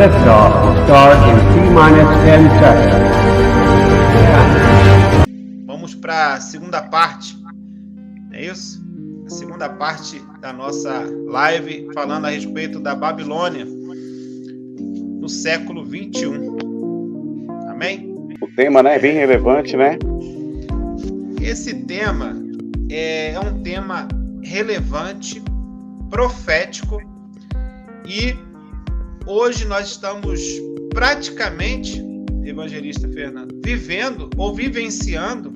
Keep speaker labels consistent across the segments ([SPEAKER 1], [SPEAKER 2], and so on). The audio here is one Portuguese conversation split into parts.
[SPEAKER 1] Liftoff will start in T-minus 10 seconds.
[SPEAKER 2] Vamos para a segunda parte, não é isso? A segunda parte da nossa live falando a respeito da Babilônia no século 21. Amém?
[SPEAKER 3] O tema, né, é bem relevante, né?
[SPEAKER 2] Esse tema é um tema relevante, profético, e hoje nós estamos praticamente, evangelista Fernando, vivendo ou vivenciando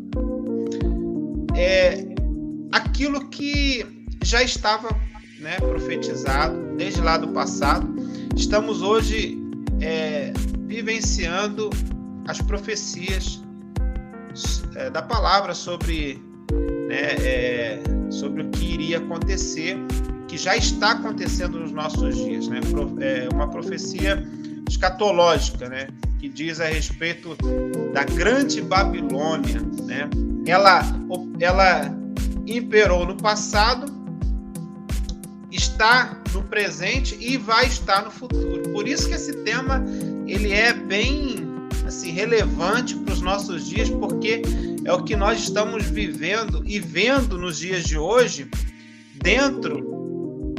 [SPEAKER 2] aquilo que já estava, né, profetizado desde lá do passado. Estamos hoje vivenciando as profecias da palavra sobre, né, sobre o que iria acontecer, que já está acontecendo nos nossos dias, né? Uma profecia escatológica, né? Que diz a respeito da grande Babilônia, né? Ela imperou no passado, está no presente e vai estar no futuro. Por isso que esse tema ele é bem assim relevante para os nossos dias, porque é o que nós estamos vivendo e vendo nos dias de hoje dentro,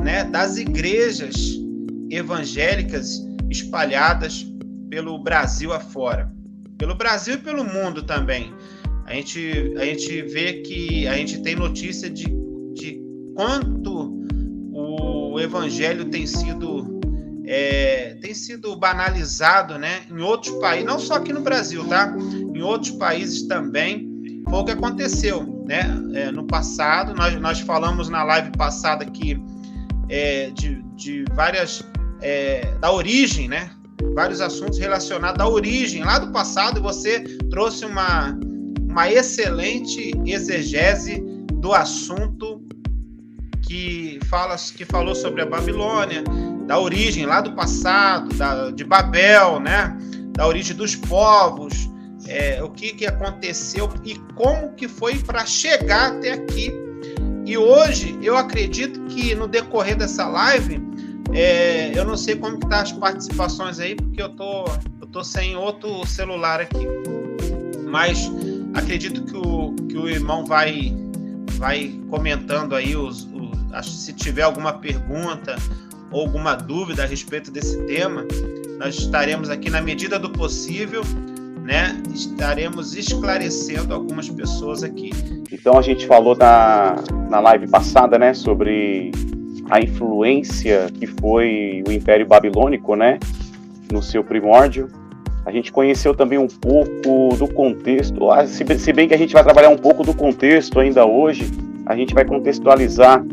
[SPEAKER 2] né, das igrejas evangélicas espalhadas pelo Brasil afora, pelo Brasil e pelo mundo também. A gente vê que a gente tem notícia de quanto o evangelho tem sido banalizado, né, em outros países, não só aqui no Brasil, tá? Em outros países também. Foi o que aconteceu, né? No passado, nós falamos na live passada que de várias da origem, né? Vários assuntos relacionados à origem lá do passado, e você trouxe uma excelente exegese do assunto que falou sobre a Babilônia, da origem lá do passado, de Babel, né? Da origem dos povos, o que aconteceu e como que foi para chegar até aqui. E hoje, eu acredito que no decorrer dessa live, eu não sei como que tá as participações aí, porque eu tô sem outro celular aqui. Mas acredito que o irmão vai comentando aí, se tiver alguma pergunta ou alguma dúvida a respeito desse tema, nós estaremos aqui na medida do possível, né? Estaremos esclarecendo algumas pessoas aqui.
[SPEAKER 3] Então a gente falou na live passada, né, sobre a influência que foi o Império Babilônico, né, no seu primórdio. A gente conheceu também um pouco do contexto, se bem que a gente vai trabalhar um pouco do contexto ainda hoje, a gente vai contextualizar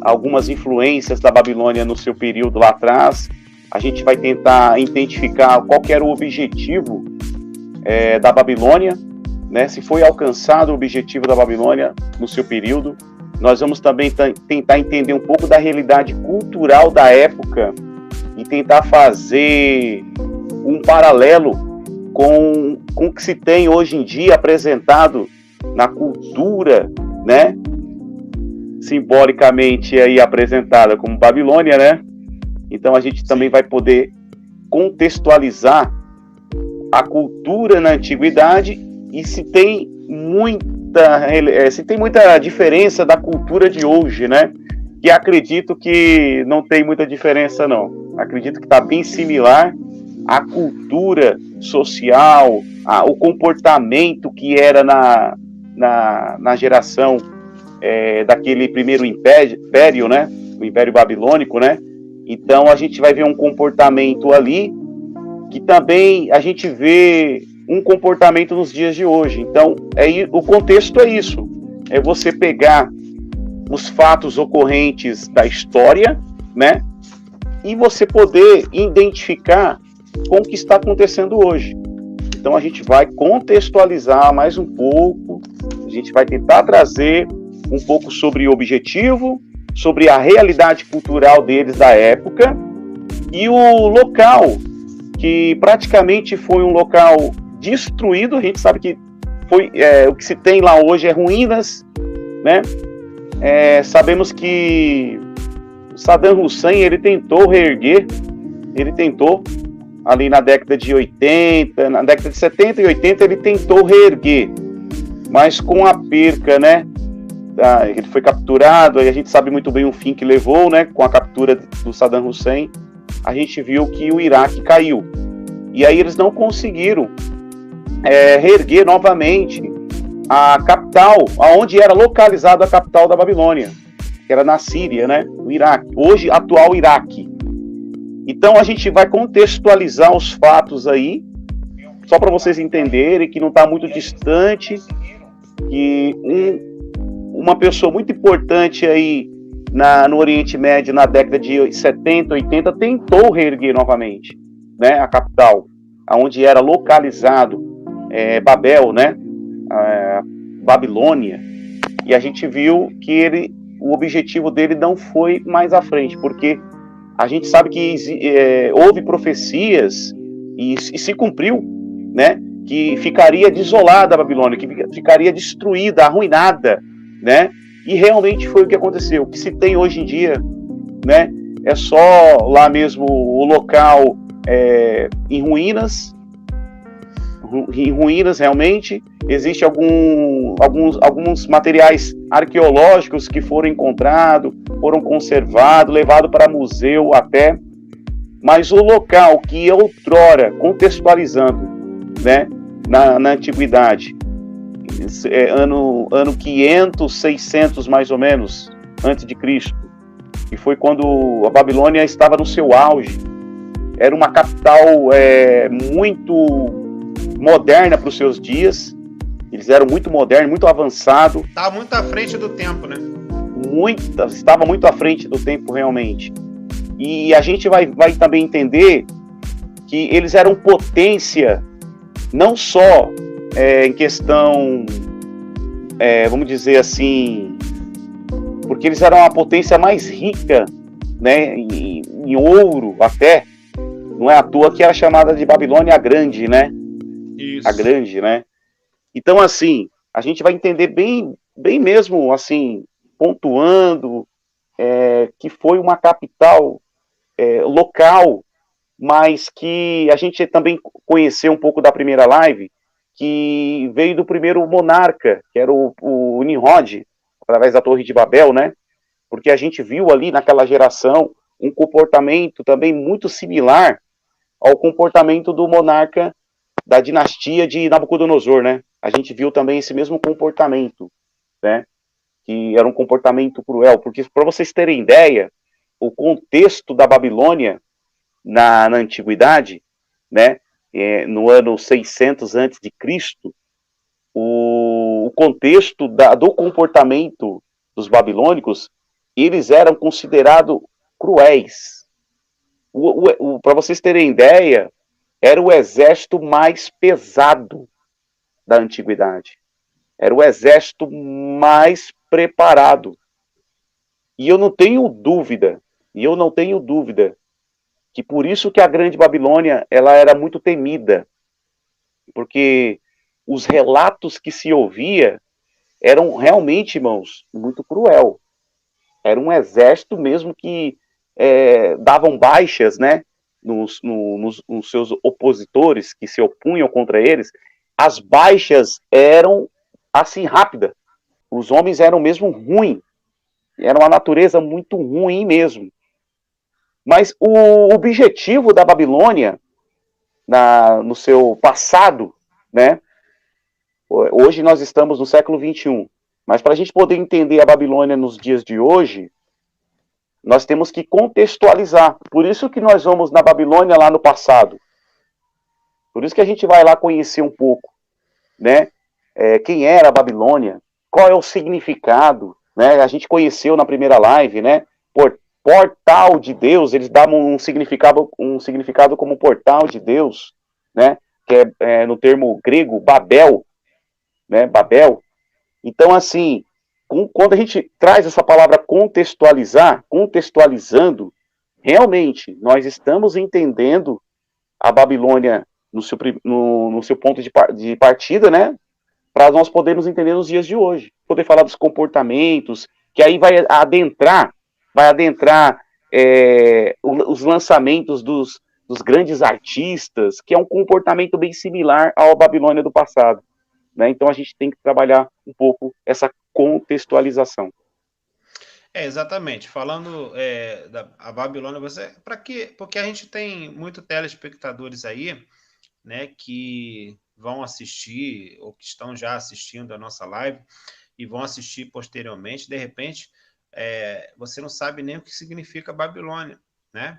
[SPEAKER 3] algumas influências da Babilônia no seu período lá atrás. A gente vai tentar identificar qual que era o objetivo da Babilônia, né, se foi alcançado o objetivo da Babilônia no seu período. Nós vamos também tentar entender um pouco da realidade cultural da época e tentar fazer um paralelo com o que se tem hoje em dia apresentado na cultura, né, simbolicamente aí apresentada como Babilônia, né? Então a gente também vai poder contextualizar a cultura na antiguidade e se tem muita diferença da cultura de hoje, né? Que acredito que não tem muita diferença, não. Acredito que está bem similar à cultura social, o comportamento que era na geração daquele primeiro império, né? O Império Babilônico, né? Então a gente vai ver um comportamento ali que também a gente vê um comportamento nos dias de hoje. Então, o contexto é isso. É você pegar os fatos ocorrentes da história, né? E você poder identificar com o que está acontecendo hoje. Então, a gente vai contextualizar mais um pouco, a gente vai tentar trazer um pouco sobre o objetivo, sobre a realidade cultural deles da época e o local, que praticamente foi um local destruído. A gente sabe que o que se tem lá hoje é ruínas, né? Sabemos que Saddam Hussein ele tentou reerguer, ali na década de 80, na década de 70 e 80 ele tentou reerguer, mas com a perca, né, ele foi capturado, aí a gente sabe muito bem o fim que levou, né, com a captura do Saddam Hussein, a gente viu que o Iraque caiu, e aí eles não conseguiram reerguer novamente a capital, aonde era localizada a capital da Babilônia, que era na Síria, né, no Iraque, hoje atual Iraque. Então a gente vai contextualizar os fatos aí, só para vocês entenderem que não está muito distante, que uma pessoa muito importante aí no Oriente Médio na década de 70, 80 tentou reerguer novamente, né, a capital, aonde era localizado Babel, né, Babilônia, e a gente viu que o objetivo dele não foi mais à frente, porque a gente sabe que houve profecias e se cumpriu, né, que ficaria desolada a Babilônia, que ficaria destruída, arruinada, né, e realmente foi o que aconteceu. O que se tem hoje em dia, né, é só lá mesmo o local em ruínas realmente. Existem alguns materiais arqueológicos que foram encontrados, foram conservados, levados para museu até, mas o local que outrora, contextualizando, né, na antiguidade, ano 500, 600 mais ou menos, antes de Cristo, que foi quando a Babilônia estava no seu auge, era uma capital muito moderna para os seus dias, eles eram muito modernos, muito avançados.
[SPEAKER 2] Estava muito à frente do tempo, né?
[SPEAKER 3] Estava muito à frente do tempo, realmente. E a gente vai também entender que eles eram potência, não só em questão, vamos dizer assim, porque eles eram a potência mais rica, né, em ouro até. Não é à toa que era chamada de Babilônia a Grande, né? Isso. A Grande, né? Então, assim, a gente vai entender bem mesmo, assim, pontuando que foi uma capital local, mas que a gente também conheceu um pouco da primeira live, que veio do primeiro monarca, que era o Nimrod, através da Torre de Babel, né? Porque a gente viu ali naquela geração um comportamento também muito similar ao comportamento do monarca da dinastia de Nabucodonosor, né? A gente viu também esse mesmo comportamento, né? Que era um comportamento cruel, porque para vocês terem ideia, o contexto da Babilônia na antiguidade, né? No ano 600 antes de Cristo, o contexto do comportamento dos babilônicos, eles eram considerados cruéis. Para vocês terem ideia, era o exército mais pesado da antiguidade. Era o exército mais preparado. E eu não tenho dúvida que por isso que a Grande Babilônia ela era muito temida, porque os relatos que se ouvia eram realmente, irmãos, muito cruel. Era um exército mesmo que davam baixas, né, nos seus opositores que se opunham contra eles. As baixas eram assim rápidas. Os homens eram mesmo ruins. Era uma natureza muito ruim mesmo. Mas o objetivo da Babilônia, no seu passado, né? Hoje nós estamos no século 21. Mas para a gente poder entender a Babilônia nos dias de hoje, nós temos que contextualizar. Por isso que nós vamos na Babilônia lá no passado. Por isso que a gente vai lá conhecer um pouco, né? Quem era a Babilônia, qual é o significado, né? A gente conheceu na primeira live, né? Portal de Deus, eles davam um significado como portal de Deus, né? Que é no termo grego Babel, né? Babel. Então, assim, quando a gente traz essa palavra contextualizando, realmente nós estamos entendendo a Babilônia no seu ponto de partida, né? Para nós podermos entender nos dias de hoje, poder falar dos comportamentos, que aí vai adentrar os lançamentos dos dos grandes artistas, que é um comportamento bem similar à Babilônia do passado, né? Então a gente tem que trabalhar um pouco essa contextualização.
[SPEAKER 2] Exatamente. Falando da a Babilônia, para quê? Porque a gente tem muito telespectadores aí, né, que vão assistir ou que estão já assistindo a nossa live e vão assistir posteriormente. De repente, você não sabe nem o que significa Babilônia, né?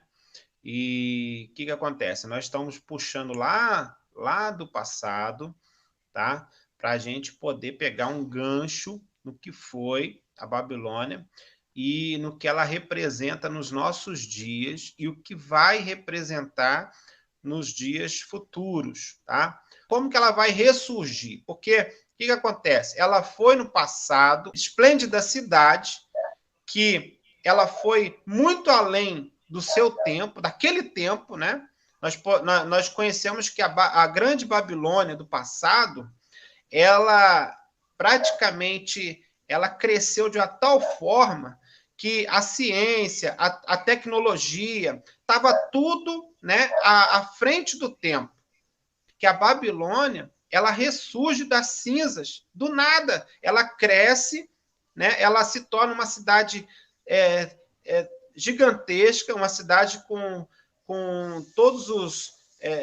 [SPEAKER 2] E o que acontece? Nós estamos puxando lá do passado, tá? Para a gente poder pegar um gancho no que foi a Babilônia e no que ela representa nos nossos dias e o que vai representar nos dias futuros, tá? Como que ela vai ressurgir? Porque o que acontece? Ela foi no passado, esplêndida cidade, que ela foi muito além do seu tempo, daquele tempo, né? Nós conhecemos que a grande Babilônia do passado, ela praticamente ela cresceu de uma tal forma que a ciência, a tecnologia, estava tudo, né, à frente do tempo. Que a Babilônia, ela ressurge das cinzas, do nada. Ela cresce, né, ela se torna uma cidade gigantesca, uma cidade com todos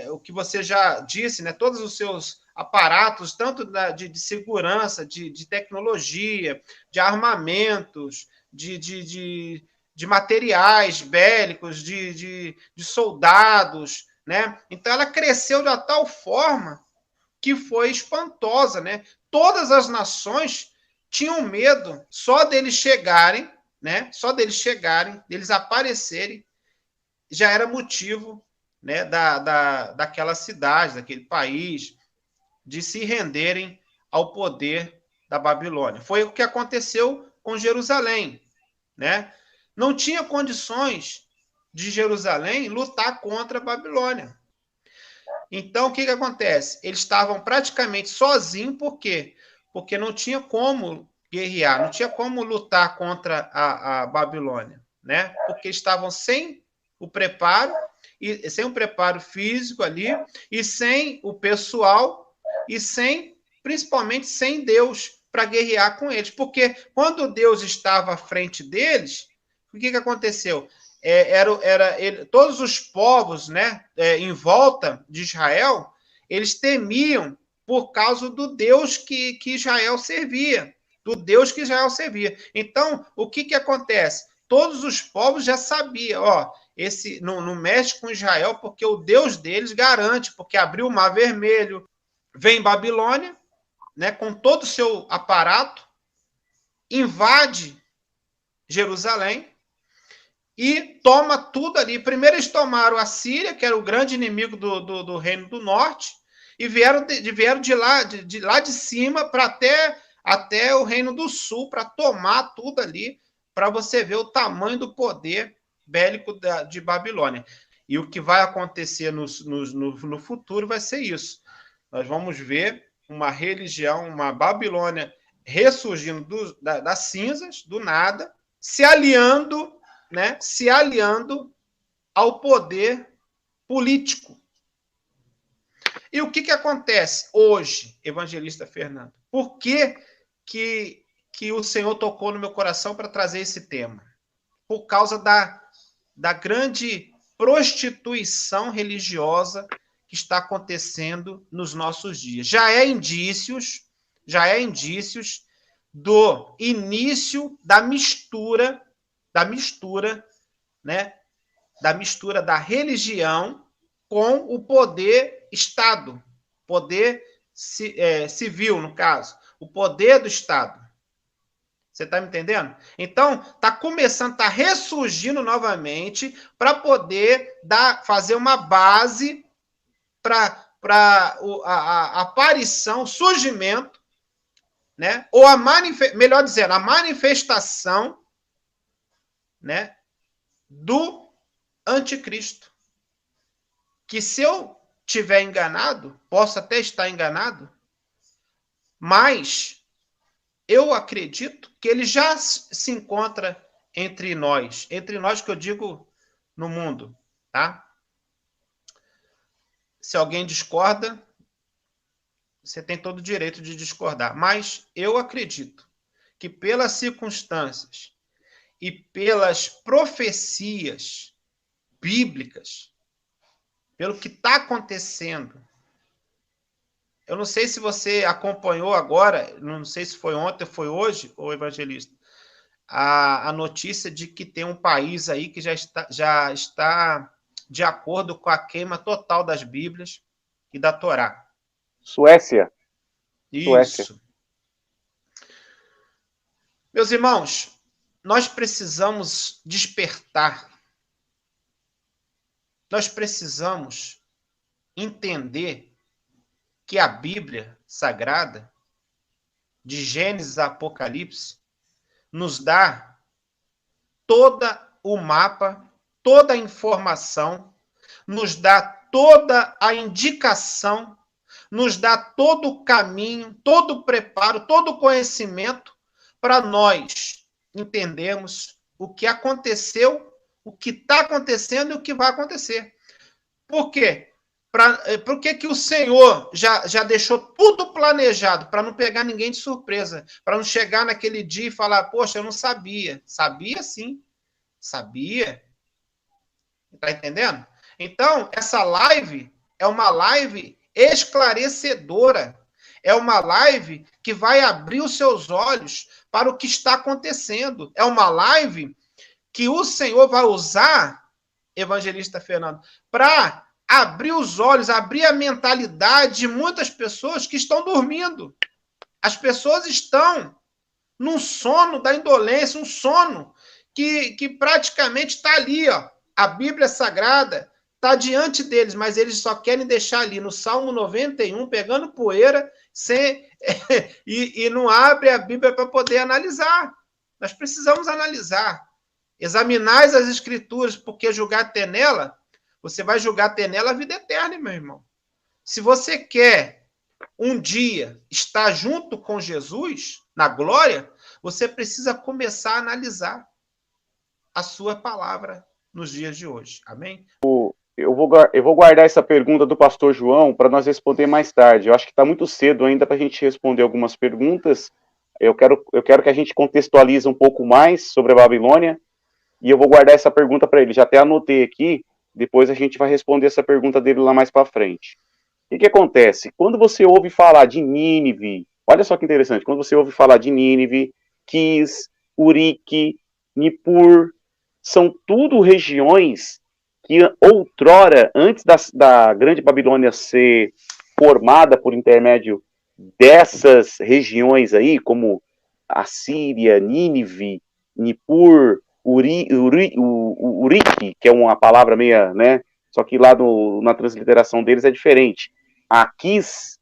[SPEAKER 2] o que você já disse, né, todos os seus aparatos, tanto de segurança, de tecnologia, de armamentos, de materiais bélicos, de soldados, né? Então ela cresceu de uma tal forma que foi espantosa, né? Todas as nações tinham medo só deles chegarem, né? Só deles chegarem, deles aparecerem, já era motivo, né, daquela cidade, daquele país, de se renderem ao poder da Babilônia. Foi o que aconteceu com Jerusalém, né? Não tinha condições de Jerusalém lutar contra a Babilônia. Então, o que acontece? Eles estavam praticamente sozinhos, por quê? Porque não tinha como guerrear, não tinha como lutar contra a Babilônia, né? Porque estavam sem o preparo, e sem o preparo físico ali, e sem o pessoal, e principalmente sem Deus para guerrear com eles. Porque quando Deus estava à frente deles, o que aconteceu? Todos os povos, né, em volta de Israel, eles temiam por causa do Deus que Israel servia, do Deus que Israel servia. Então, o que acontece? Todos os povos já sabiam, esse não mexe com Israel, porque o Deus deles garante, porque abriu o Mar Vermelho, vem Babilônia, né, com todo o seu aparato, invade Jerusalém, e toma tudo ali. Primeiro eles tomaram a Síria, que era o grande inimigo do Reino do Norte, e vieram de lá de cima para até o Reino do Sul, para tomar tudo ali, para você ver o tamanho do poder bélico de Babilônia. E o que vai acontecer no futuro vai ser isso. Nós vamos ver uma religião, uma Babilônia ressurgindo das cinzas, do nada, se aliando, né, ao poder político. E o que acontece hoje, evangelista Fernando? Por que o Senhor tocou no meu coração para trazer esse tema? Por causa da grande prostituição religiosa que está acontecendo nos nossos dias. Já é indícios do início da mistura, né, da mistura da religião com o poder Estado, poder civil, no caso, o poder do Estado. Você está me entendendo? Então, está começando, está ressurgindo novamente para poder fazer uma base para a aparição, surgimento, né? Ou melhor dizendo, a manifestação, né, do anticristo. Que se eu tiver enganado, posso até estar enganado, mas eu acredito que ele já se encontra entre nós que eu digo no mundo, tá? Se alguém discorda, você tem todo o direito de discordar. Mas eu acredito que pelas circunstâncias e pelas profecias bíblicas, pelo que está acontecendo, eu não sei se você acompanhou agora, não sei se foi ontem ou foi hoje, ô evangelista, a notícia de que tem um país aí que já está de acordo com a queima total das Bíblias e da Torá.
[SPEAKER 3] Suécia.
[SPEAKER 2] Isso. Meus irmãos, nós precisamos despertar. Nós precisamos entender que a Bíblia Sagrada, de Gênesis a Apocalipse, nos dá todo o mapa, toda a informação, nos dá toda a indicação, nos dá todo o caminho, todo o preparo, todo o conhecimento para nós entendermos o que aconteceu, o que está acontecendo e o que vai acontecer. Por quê? Por que o Senhor já deixou tudo planejado para não pegar ninguém de surpresa, para não chegar naquele dia e falar, poxa, eu não sabia. Sabia sim, sabia. Está entendendo? Então, essa live é uma live esclarecedora. É uma live que vai abrir os seus olhos para o que está acontecendo. É uma live que o Senhor vai usar, evangelista Fernando, para abrir os olhos, abrir a mentalidade de muitas pessoas que estão dormindo. As pessoas estão num sono da indolência, um sono que praticamente está ali, ó. A Bíblia Sagrada está diante deles, mas eles só querem deixar ali no Salmo 91, pegando poeira, e não abre a Bíblia para poder analisar. Nós precisamos analisar. Examinais as Escrituras, porque julgar ter nela, você vai julgar ter nela a vida eterna, meu irmão. Se você quer um dia estar junto com Jesus, na glória, você precisa começar a analisar a sua palavra nos dias de hoje. Amém?
[SPEAKER 3] Eu vou guardar essa pergunta do pastor João para nós responder mais tarde. Eu acho que está muito cedo ainda para a gente responder algumas perguntas. Eu quero que a gente contextualize um pouco mais sobre a Babilônia e eu vou guardar essa pergunta para ele. Já até anotei aqui, depois a gente vai responder essa pergunta dele lá mais para frente. O que acontece? Quando você ouve falar de Nínive, olha só que interessante, quando você ouve falar de Nínive, Quis, Urique, Nippur, são tudo regiões que outrora, antes da Grande Babilônia ser formada por intermédio dessas regiões aí, como Assíria, Nínive, Nippur, Urique, que é uma palavra meia, né? Só que lá na transliteração deles é diferente. Aquis,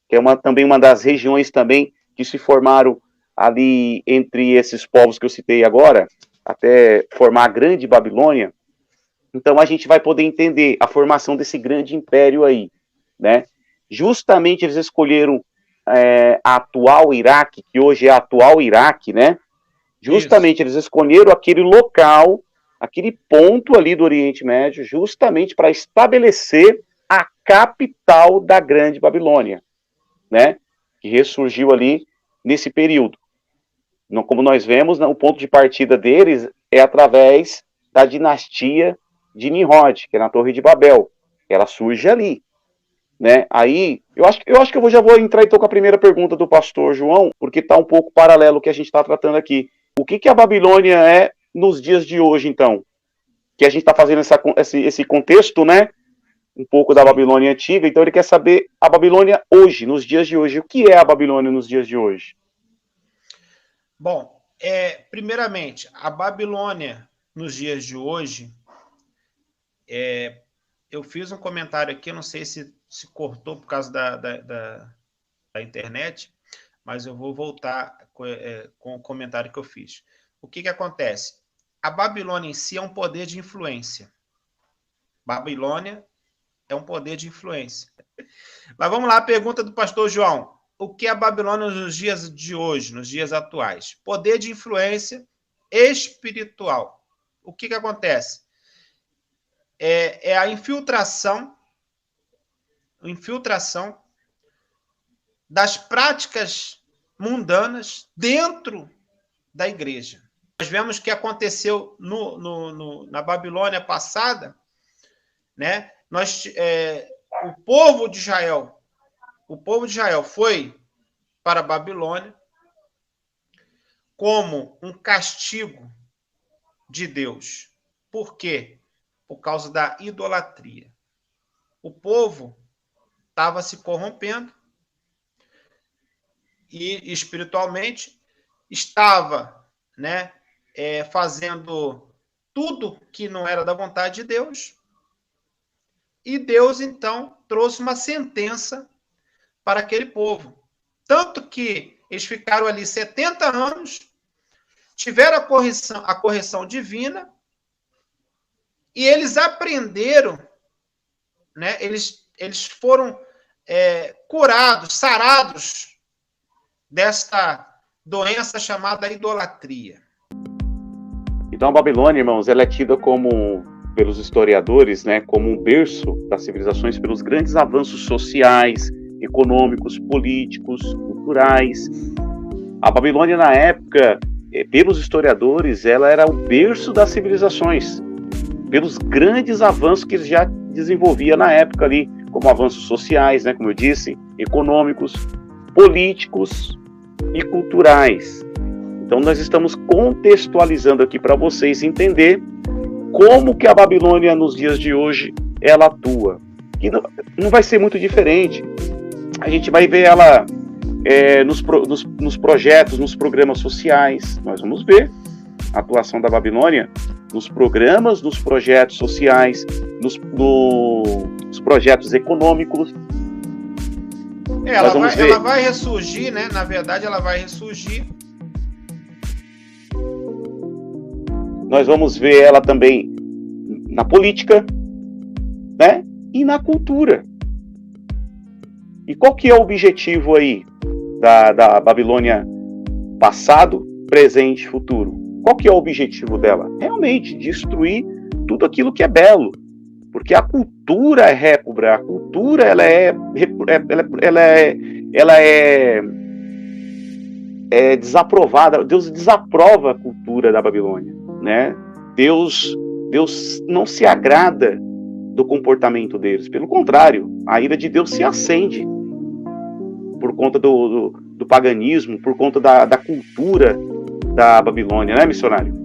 [SPEAKER 3] que é também uma das regiões também que se formaram ali entre esses povos que eu citei agora, até formar a Grande Babilônia. Então a gente vai poder entender a formação desse grande império aí, né? Justamente eles escolheram a atual Iraque, que hoje é a atual Iraque, né? Justamente eles escolheram aquele local, aquele ponto ali do Oriente Médio, justamente para estabelecer a capital da Grande Babilônia, né? Que ressurgiu ali nesse período. Como nós vemos, o ponto de partida deles é através da dinastia de Nimrod, que é na Torre de Babel. Ela surge ali, né? Aí, eu acho que eu já vou entrar então com a primeira pergunta do pastor João, porque está um pouco paralelo ao que a gente está tratando aqui. O que a Babilônia é nos dias de hoje, então? Que a gente está fazendo esse contexto, né? Um pouco da Babilônia antiga, então ele quer saber a Babilônia hoje, nos dias de hoje. O que é a Babilônia nos dias de hoje?
[SPEAKER 2] Bom, primeiramente, a Babilônia nos dias de hoje, eu fiz um comentário aqui, eu não sei se cortou por causa da internet, mas eu vou voltar com o comentário que eu fiz. O que acontece? A Babilônia em si é um poder de influência. Babilônia é um poder de influência. Mas vamos lá, a pergunta do pastor João. O que é a Babilônia nos dias de hoje, nos dias atuais? Poder de influência espiritual. O que acontece? É a infiltração infiltração das práticas mundanas dentro da igreja. Nós vemos que aconteceu na Babilônia passada, né? O povo de Israel foi para a Babilônia como um castigo de Deus. Por quê? Por causa da idolatria. O povo estava se corrompendo e espiritualmente estava, né, fazendo tudo que não era da vontade de Deus. E Deus, então, trouxe uma sentença para aquele povo. Tanto que eles ficaram ali 70 anos, tiveram a correção divina, e eles aprenderam, né? Eles foram curados, sarados desta doença chamada idolatria.
[SPEAKER 3] Então a Babilônia, irmãos, ela é tida pelos historiadores, né, como um berço das civilizações pelos grandes avanços sociais, econômicos, políticos, culturais. A Babilônia, na época, pelos historiadores, ela era o berço das civilizações, pelos grandes avanços que eles já desenvolvia na época ali, como avanços sociais, né, como eu disse, econômicos, políticos e culturais. Então nós estamos contextualizando aqui para vocês entender como que a Babilônia nos dias de hoje ela atua. Que não vai ser muito diferente. A gente vai ver ela nos projetos, nos programas sociais. Nós vamos ver a atuação da Babilônia nos programas, nos projetos sociais, nos projetos econômicos.
[SPEAKER 2] Ela vai ressurgir, né? Na verdade, ela vai ressurgir.
[SPEAKER 3] Nós vamos ver ela também na política, né? E na cultura. E qual que é o objetivo aí da Babilônia passado, presente e futuro? Qual que é o objetivo dela? Realmente destruir tudo aquilo que é belo. Porque a cultura é réproba, a cultura ela é desaprovada. Deus desaprova a cultura da Babilônia, né? Deus não se agrada do comportamento deles. Pelo contrário, a ira de Deus se acende por conta do paganismo, por conta da cultura da Babilônia, né, missionário?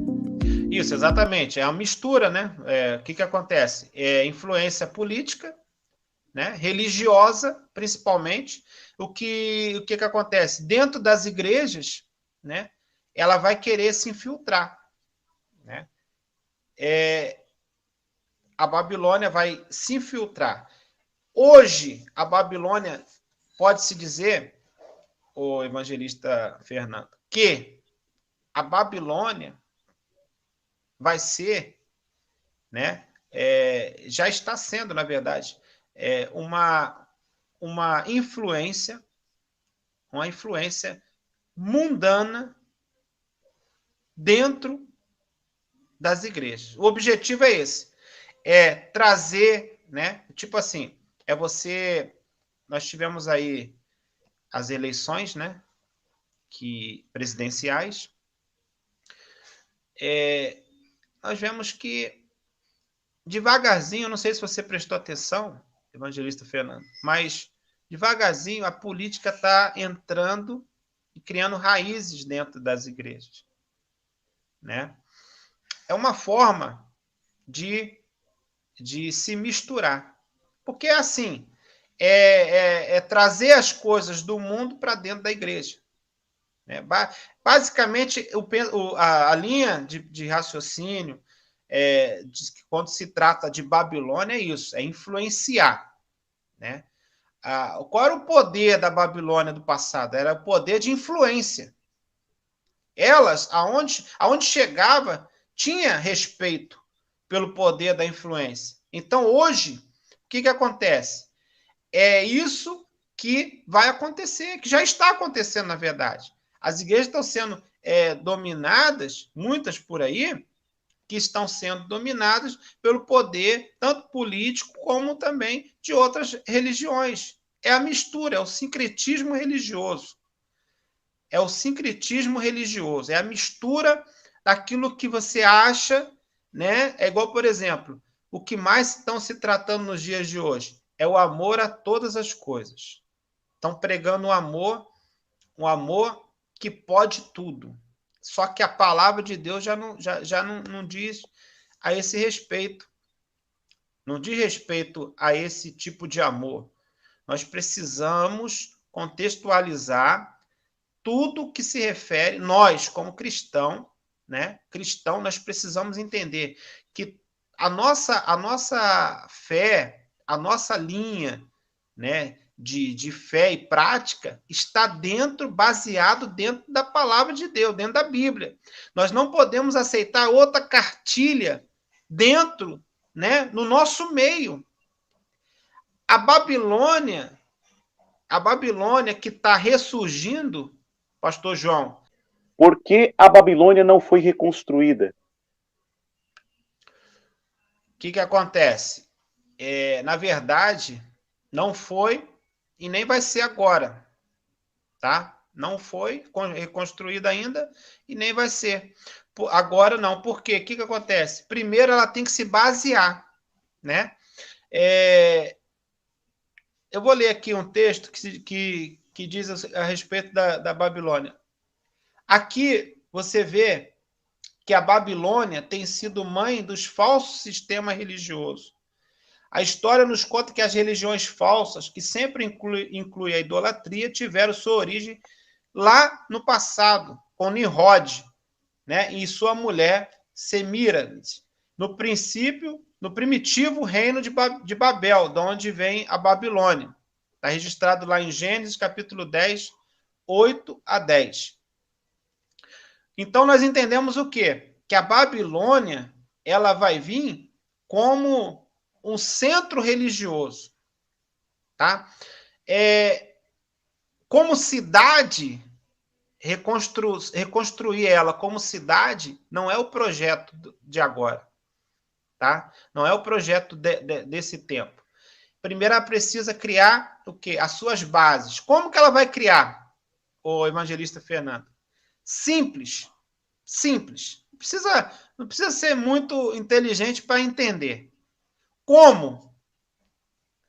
[SPEAKER 2] Isso, exatamente. É uma mistura, né? O que acontece? Influência política, né? Religiosa, principalmente. O que acontece? Dentro das igrejas, né? Ela vai querer se infiltrar, né? A Babilônia vai se infiltrar. Hoje, a Babilônia, pode-se dizer, o evangelista Fernando, que a Babilônia vai ser, né, já está sendo, na verdade, uma influência mundana dentro das igrejas. O objetivo é esse, trazer, né, tipo assim, nós tivemos aí as eleições, né, presidenciais, nós vemos que devagarzinho, não sei se você prestou atenção, evangelista Fernando, mas devagarzinho a política está entrando e criando raízes dentro das igrejas, né? É uma forma de se misturar, porque assim trazer as coisas do mundo para dentro da igreja, né? Basicamente, a linha de raciocínio quando se trata de Babilônia é isso, é influenciar, né? Qual era o poder da Babilônia do passado? Era o poder de influência. Elas, aonde chegava, tinha respeito pelo poder da influência. Então, hoje, o que acontece? É isso que vai acontecer, que já está acontecendo, na verdade. As igrejas estão sendo dominadas, muitas por aí, que estão sendo dominadas pelo poder, tanto político como também de outras religiões. É a mistura, é o sincretismo religioso. É o sincretismo religioso, é a mistura daquilo que você acha, né? É igual, por exemplo, o que mais estão se tratando nos dias de hoje é o amor a todas as coisas. Estão pregando um amor que pode tudo. Só que a palavra de Deus já não diz a esse respeito. Não diz respeito a esse tipo de amor. Nós precisamos contextualizar tudo que se refere, nós, como cristão, né? Cristão, nós precisamos entender que a nossa fé, a nossa linha, né, de fé e prática está baseado dentro da palavra de Deus, dentro da Bíblia. Nós não podemos aceitar outra cartilha dentro, né, no nosso meio. A Babilônia que está ressurgindo, Pastor João.
[SPEAKER 3] Por que a Babilônia não foi reconstruída?
[SPEAKER 2] O que acontece? Na verdade, não foi e nem vai ser agora, tá? Não foi reconstruída ainda e nem vai ser. Agora não. Por quê? O que acontece? Primeiro, ela tem que se basear, né? Eu vou ler aqui um texto que diz a respeito da Babilônia. Aqui você vê que a Babilônia tem sido mãe dos falsos sistemas religiosos. A história nos conta que as religiões falsas, que sempre inclui a idolatria, tiveram sua origem lá no passado, com Nimrod, né, e sua mulher Semíramis, no primitivo reino de Babel, de onde vem a Babilônia. Está registrado lá em Gênesis, capítulo 10, 8 a 10. Então, nós entendemos o quê? Que a Babilônia ela vai vir como um centro religioso. Tá? Como cidade, reconstruir ela como cidade não é o projeto de agora. Tá? Não é o projeto desse tempo. Primeiro, ela precisa criar o quê? As suas bases. Como que ela vai criar, o evangelista Fernando? Simples. Não precisa ser muito inteligente para entender. Como?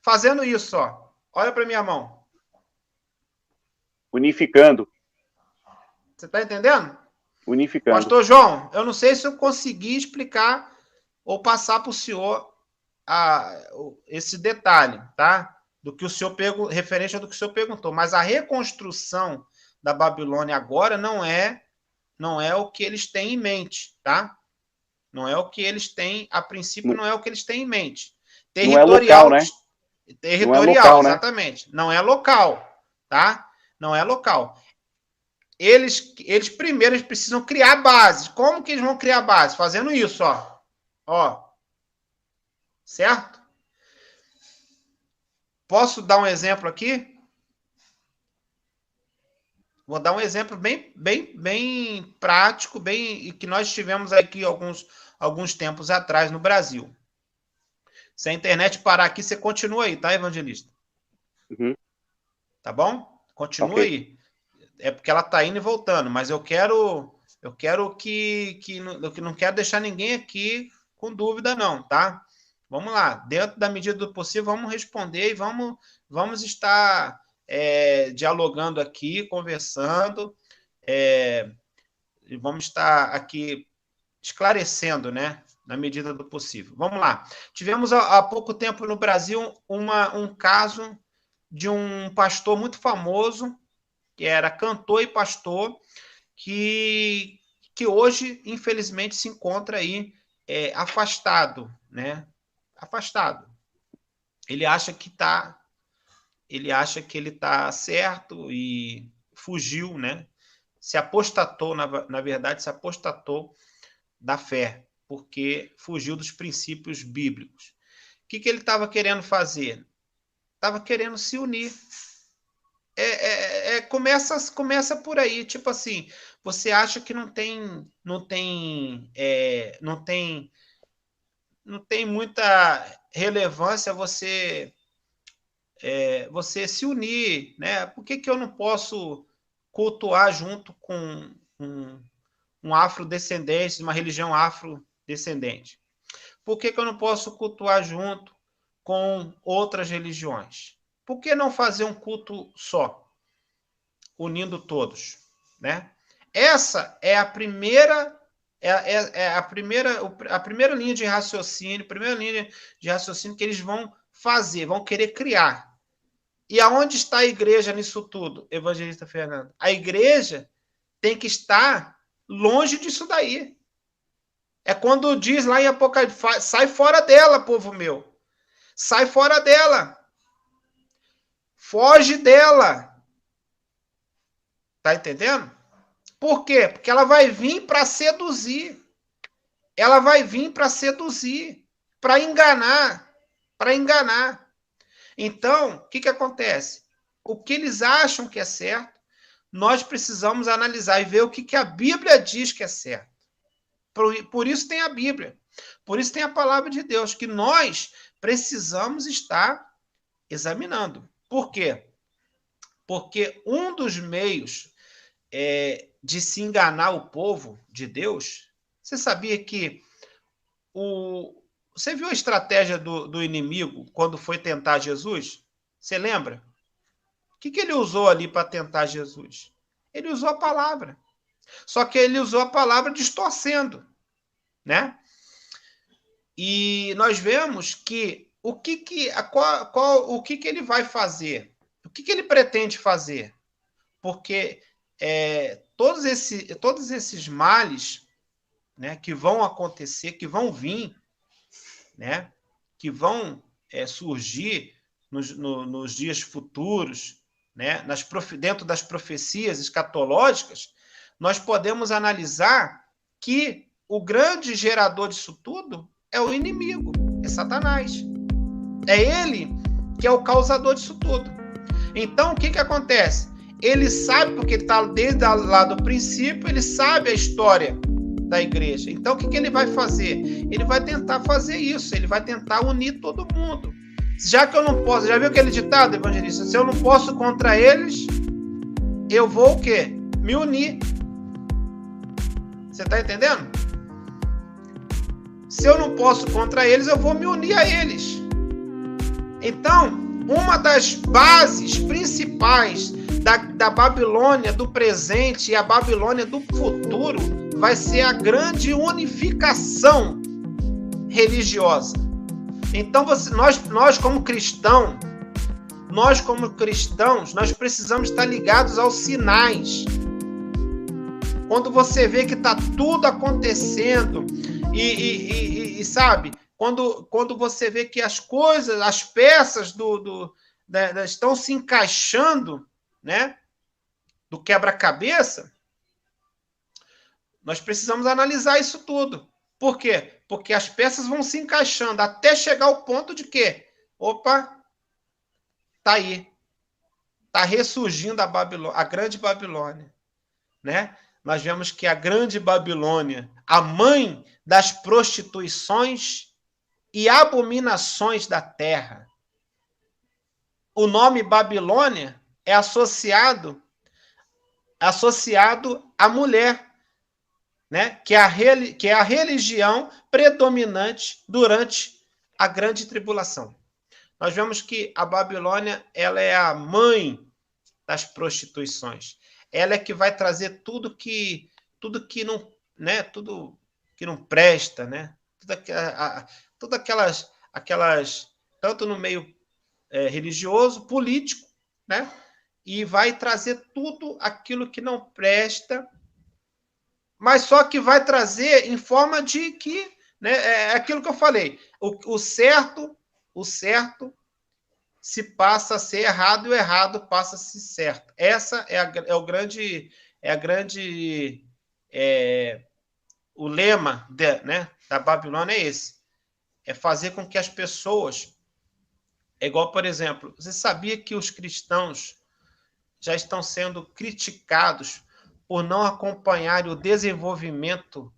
[SPEAKER 2] Fazendo isso, ó. Olha para minha mão.
[SPEAKER 3] Unificando.
[SPEAKER 2] Você está entendendo?
[SPEAKER 3] Unificando.
[SPEAKER 2] Pastor João, eu não sei se eu consegui explicar ou passar para o senhor esse detalhe, tá? Do que o senhor referente ao que o senhor perguntou. Mas a reconstrução da Babilônia agora não é o que eles têm em mente, tá? Não é o que eles têm, a princípio, não é o que eles têm em mente.
[SPEAKER 3] Territorial, não é local, né?
[SPEAKER 2] Territorial,
[SPEAKER 3] não é local,
[SPEAKER 2] exatamente. Né? Não é local, tá? Não é local. Eles primeiro precisam criar base. Como que eles vão criar base? Fazendo isso, ó. Ó. Certo? Posso dar um exemplo aqui? Vou dar um exemplo bem prático, que nós tivemos aqui alguns tempos atrás no Brasil. Se a internet parar aqui, você continua aí, tá, evangelista?
[SPEAKER 3] Uhum.
[SPEAKER 2] Tá bom? Continua aí. É porque ela tá indo e voltando, mas eu quero que não quero deixar ninguém aqui com dúvida, não, tá? Vamos lá. Dentro da medida do possível, vamos responder e vamos estar dialogando aqui, conversando, e vamos estar aqui esclarecendo, né? Na medida do possível. Vamos lá. Tivemos há pouco tempo no Brasil um caso de um pastor muito famoso, que era cantor e pastor, que hoje, infelizmente, se encontra aí afastado, né? Afastado. Ele acha que ele está certo e fugiu, né? Se apostatou, na verdade, se apostatou da fé, porque fugiu dos princípios bíblicos. O que ele estava querendo fazer? Estava querendo se unir. Começa por aí, tipo assim, você acha que não tem muita relevância você se unir, né? Por que eu não posso cultuar junto com um afrodescendente, uma religião afrodescendente? Por que eu não posso cultuar junto com outras religiões? Por que não fazer um culto só, unindo todos, né? Essa é a primeira a primeira linha de raciocínio, que eles vão fazer, vão querer criar. E aonde está a igreja nisso tudo, evangelista Fernando? A igreja tem que estar longe disso daí. É quando diz lá em Apocalipse, sai fora dela, povo meu. Sai fora dela. Foge dela. Tá entendendo? Por quê? Porque ela vai vir para seduzir. Ela vai vir para seduzir, para enganar, Então, o que acontece? O que eles acham que é certo, nós precisamos analisar e ver o que a Bíblia diz que é certo. Por isso tem a Bíblia. Por isso tem a palavra de Deus, que nós precisamos estar examinando. Por quê? Porque um dos meios de se enganar o povo de Deus, você sabia que você viu a estratégia do inimigo quando foi tentar Jesus? Você lembra? O que ele usou ali para tentar Jesus? Ele usou a palavra. Só que ele usou a palavra distorcendo, né? E nós vemos que o que ele vai fazer? O que ele pretende fazer? Porque todos esses males, né, que vão acontecer, que vão vir, né, que vão surgir nos dias futuros, né, dentro das profecias escatológicas, nós podemos analisar que o grande gerador disso tudo é o inimigo, é Satanás. É ele que é o causador disso tudo. Então, o que acontece? Ele sabe, porque ele está desde lá do princípio, ele sabe a história da igreja. Então, o que ele vai fazer? Ele vai tentar fazer isso, ele vai tentar unir todo mundo. Já que eu não posso, já viu aquele ditado, evangelista? Se eu não posso contra eles, eu vou o quê? Me unir. Você está entendendo? Se eu não posso contra eles, eu vou me unir a eles. Então, uma das bases principais da Babilônia do presente e a Babilônia do futuro vai ser a grande unificação religiosa. Então, nós como cristãos, nós precisamos estar ligados aos sinais. Quando você vê que está tudo acontecendo e sabe, quando você vê que as coisas, as peças estão se encaixando, né, do quebra-cabeça, nós precisamos analisar isso tudo. Por quê? Porque as peças vão se encaixando até chegar ao ponto de que, opa, tá aí, tá ressurgindo a grande Babilônia, né? Nós vemos que a grande Babilônia, a mãe das prostituições e abominações da terra. O nome Babilônia é associado à mulher, né? Que é a religião predominante durante a grande tribulação. Nós vemos que a Babilônia, ela é a mãe das prostituições. Ela é que vai trazer tudo que não, né? Tudo que não presta, né? Tudo aquelas tanto no meio religioso, político, né? E vai trazer tudo aquilo que não presta, mas só que vai trazer em forma de que, né, é aquilo que eu falei, o certo se passa a ser errado e o errado passa a ser certo. Essa o lema né, da Babilônia é esse. É fazer com que as pessoas... É igual, por exemplo, você sabia que os cristãos já estão sendo criticados por não acompanharem o desenvolvimento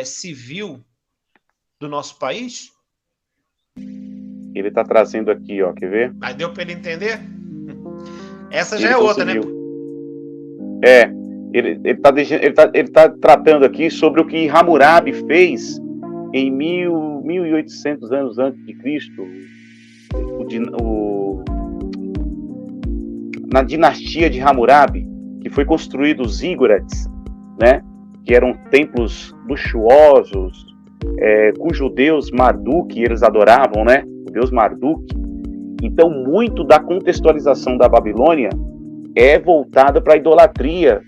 [SPEAKER 2] civil do nosso país?
[SPEAKER 3] Ele está trazendo aqui, ó, quer ver?
[SPEAKER 2] Mas deu para ele entender? Essa já
[SPEAKER 3] Ele
[SPEAKER 2] é outra, né?
[SPEAKER 3] conseguiu. Ele tá tratando aqui sobre o que Hammurabi fez em 1800 anos antes de Cristo, na dinastia de Hammurabi, que foi construído os zigurats, né? Que eram templos luxuosos, cujo deus Marduk eles adoravam, né? O deus Marduk. Então, muito da contextualização da Babilônia é voltada para a idolatria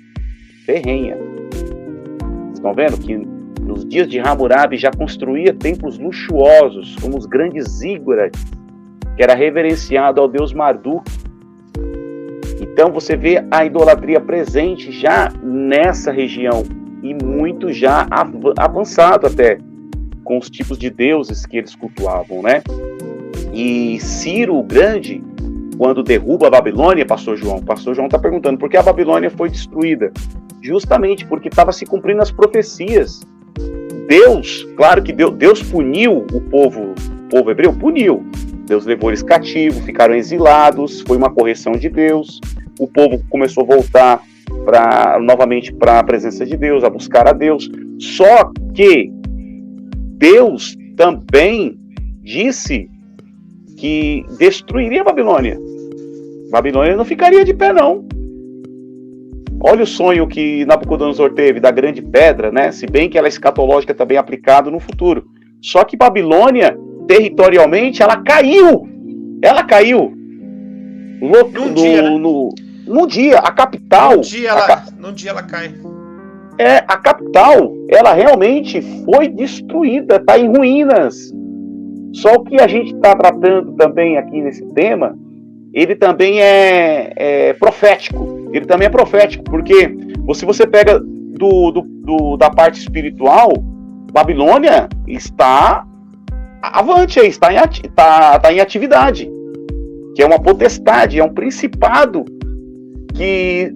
[SPEAKER 3] ferrenha. Vocês estão vendo que nos dias de Hammurabi já construía templos luxuosos, como os grandes zigurats, que era reverenciado ao deus Marduk. Então você vê a idolatria presente já nessa região, e muito já avançado até, com os tipos de deuses que eles cultuavam, né? E Ciro o Grande, quando derruba a Babilônia, Pastor João está perguntando por que a Babilônia foi destruída. Justamente porque estava se cumprindo as profecias. Deus, claro que Deus puniu o povo hebreu, puniu. Deus levou eles cativos, ficaram exilados, foi uma correção de Deus. O povo começou a voltar novamente para a presença de Deus, a buscar a Deus. Só que Deus também disse que destruiria a Babilônia. Babilônia não ficaria de pé, não. Olha o sonho que Nabucodonosor teve da grande pedra, né? Se bem que ela é escatológica também aplicada no futuro. Só que Babilônia, territorialmente, ela caiu. Ela caiu. Num dia, a capital...
[SPEAKER 2] Num dia ela cai.
[SPEAKER 3] A capital, ela realmente foi destruída, está em ruínas. Só que a gente está tratando também aqui nesse tema, ele também é profético. Ele também é profético, porque se você pega da parte espiritual, Babilônia está avante, está em atividade, que é uma potestade, é um principado que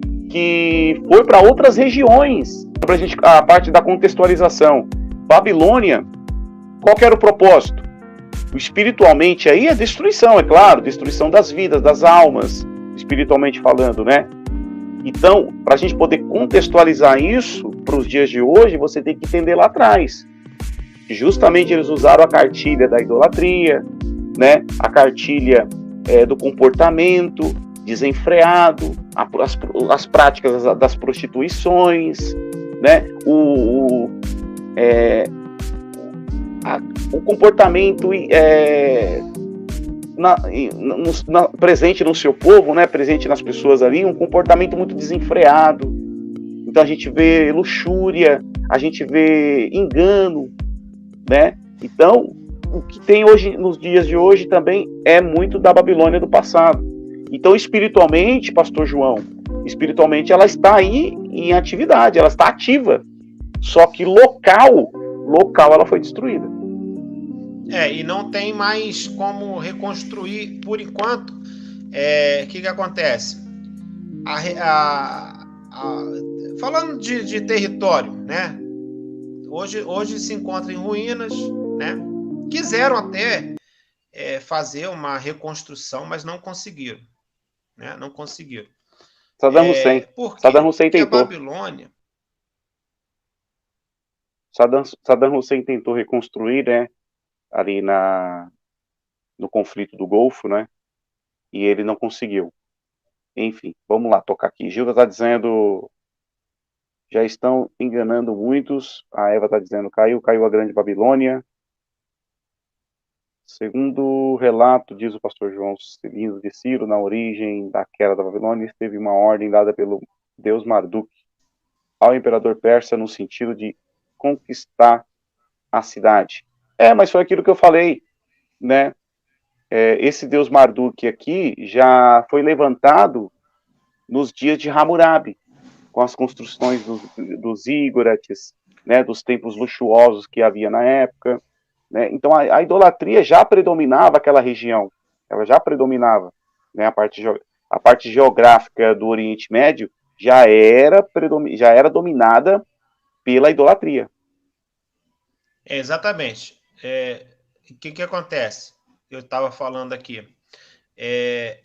[SPEAKER 3] foi para outras regiões. Para a parte da contextualização, Babilônia, qual que era o propósito? Espiritualmente aí é destruição, é claro, destruição das vidas, das almas, espiritualmente falando, né? Então, para a gente poder contextualizar isso para os dias de hoje, você tem que entender lá atrás. Justamente eles usaram a cartilha da idolatria, né? A cartilha do comportamento desenfreado, as práticas das prostituições, né? O comportamento presente no seu povo, né? Presente nas pessoas ali, um comportamento muito desenfreado. Então a gente vê luxúria, a gente vê engano, né? Então o que tem hoje, nos dias de hoje, também é muito da Babilônia do passado. Então espiritualmente, Pastor João, espiritualmente ela está aí em atividade, ela está ativa. Só que local ela foi destruída.
[SPEAKER 2] E não tem mais como reconstruir por enquanto. O que acontece? Falando de território, né? Hoje se encontra em ruínas, né? Quiseram até fazer uma reconstrução, mas não conseguiram, né? Não conseguiram.
[SPEAKER 3] Saddam Hussein. Saddam Hussein tentou.
[SPEAKER 2] A Babilônia.
[SPEAKER 3] Saddam Hussein tentou reconstruir, né? Ali no conflito do Golfo, né? E ele não conseguiu. Enfim, vamos lá, tocar aqui. Gilda está dizendo, já estão enganando muitos. A Eva está dizendo, caiu a grande Babilônia. Segundo o relato, diz o pastor João Celino de Ciro, na origem da queda da Babilônia, esteve uma ordem dada pelo deus Marduk ao imperador persa no sentido de conquistar a cidade. Mas foi aquilo que eu falei, né? Esse deus Marduk aqui já foi levantado nos dias de Hammurabi, com as construções dos zigurates, né? Dos templos luxuosos que havia na época, né? Então a idolatria já predominava aquela região, ela já predominava, né? A parte geográfica do Oriente Médio já era dominada pela idolatria.
[SPEAKER 2] Exatamente. O que acontece? Eu estava falando aqui.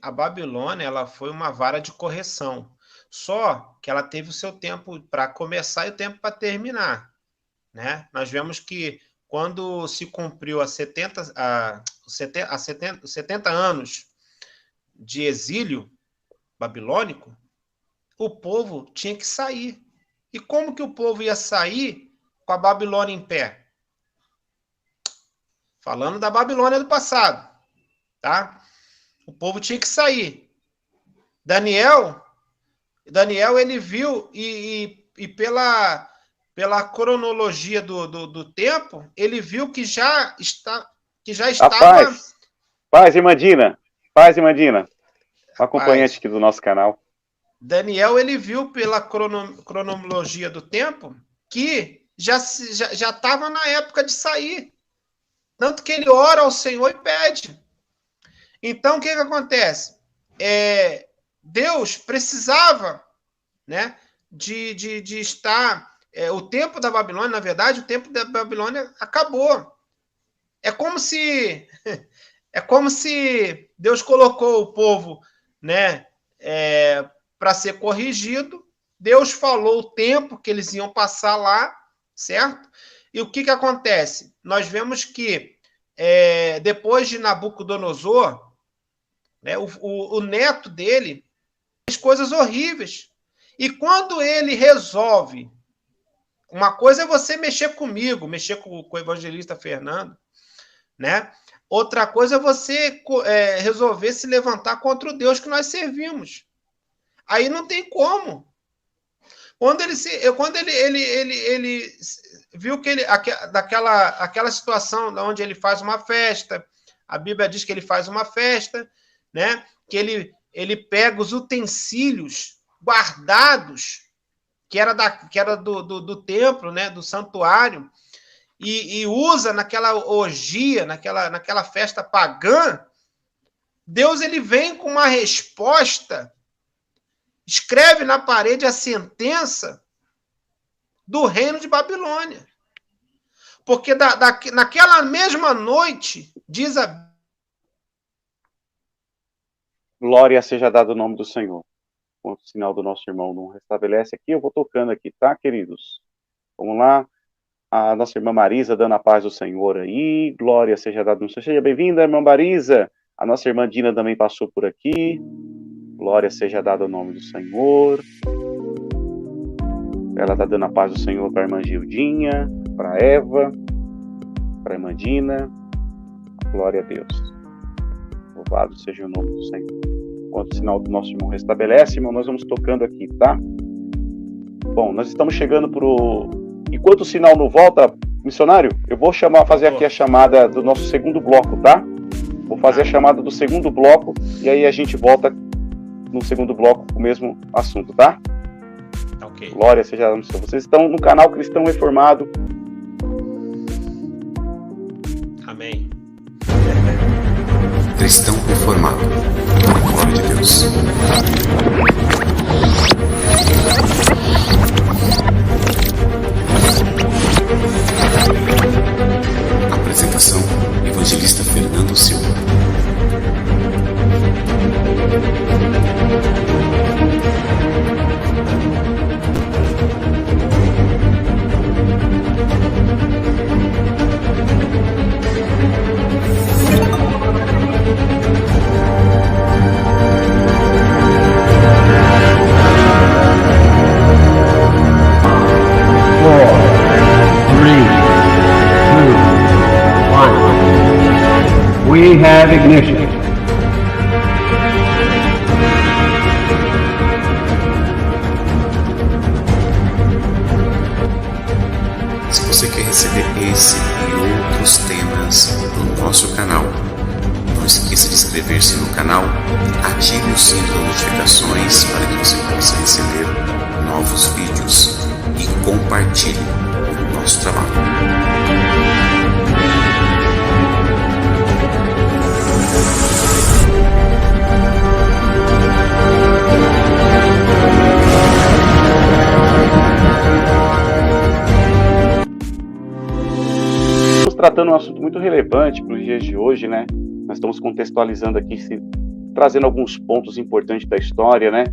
[SPEAKER 2] A Babilônia, ela foi uma vara de correção. Só que ela teve o seu tempo para começar e o tempo para terminar, né? Nós vemos que quando se cumpriu 70 anos de exílio babilônico, o povo tinha que sair. E como que o povo ia sair com a Babilônia em pé? Falando da Babilônia do passado, tá? O povo tinha que sair. Daniel, ele viu e pela cronologia do tempo, ele viu que já estava...
[SPEAKER 3] Paz, irmã Dina, acompanhante aqui do nosso canal.
[SPEAKER 2] Daniel, ele viu pela cronologia do tempo que já estava na época de sair. Tanto que ele ora ao Senhor e pede. Então, o que acontece? Deus precisava, né, de estar... o tempo da Babilônia, na verdade, o tempo da Babilônia acabou. É como se Deus colocou o povo, né, para ser corrigido. Deus falou o tempo que eles iam passar lá, certo? E o que acontece? Nós vemos que depois de Nabucodonosor, né, o neto dele fez coisas horríveis. E quando ele resolve... Uma coisa é você mexer comigo, mexer com o evangelista Fernando, né? Outra coisa é você resolver se levantar contra o Deus que nós servimos. Aí não tem como. Quando ele viu que aquela situação onde ele faz uma festa, a Bíblia diz que ele faz uma festa, né? Que ele pega os utensílios guardados, que era do templo, né? Do santuário, e usa naquela orgia, naquela festa pagã. Deus, ele vem com uma resposta, escreve na parede a sentença do reino de Babilônia. Porque naquela mesma noite, diz a...
[SPEAKER 3] Glória seja dado o nome do Senhor. Enquanto o sinal do nosso irmão não restabelece aqui, eu vou tocando aqui, tá, queridos? Vamos lá. A nossa irmã Marisa dando a paz do Senhor aí. Glória seja dado no Senhor. Seja bem-vinda, irmã Marisa. A nossa irmã Dina também passou por aqui. Glória seja dado ao nome do Senhor. Ela está dando a paz do Senhor para a irmã Gildinha, para a Eva, para a irmã Dina. Glória a Deus. Louvado seja o nome do Senhor. Enquanto o sinal do nosso irmão restabelece, irmão, nós vamos tocando aqui, tá? Bom, nós estamos chegando pro... Enquanto o sinal não volta, missionário, eu vou fazer aqui a chamada do nosso segundo bloco, tá? Vou fazer a chamada do segundo bloco e aí a gente volta no segundo bloco com o mesmo assunto, tá?
[SPEAKER 2] Ok.
[SPEAKER 3] Glória seja a Deus. Vocês estão no canal Cristão Reformado.
[SPEAKER 2] Amém.
[SPEAKER 4] Cristão Reformado. Glória de Deus. Apresentação: Evangelista Fernando Silva.
[SPEAKER 1] We have ignition.
[SPEAKER 4] Se você quer receber esse e outros temas no nosso canal, não esqueça de inscrever-se no canal, ative o sino das notificações para que você possa receber novos vídeos e compartilhe o nosso trabalho.
[SPEAKER 3] tratando um assunto muito relevante para os dias de hoje, né? Nós estamos contextualizando aqui, trazendo alguns pontos importantes da história, né?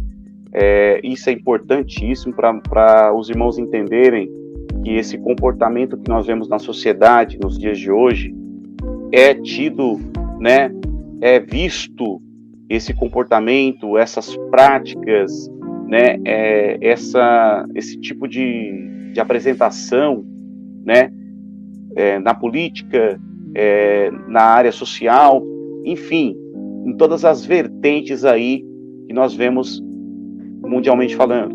[SPEAKER 3] Isso é importantíssimo para os irmãos entenderem que esse comportamento que nós vemos na sociedade nos dias de hoje é tido, né? É visto esse comportamento, essas práticas, né? Esse tipo de apresentação, né? Na política, na área social, enfim, em todas as vertentes aí que nós vemos mundialmente falando.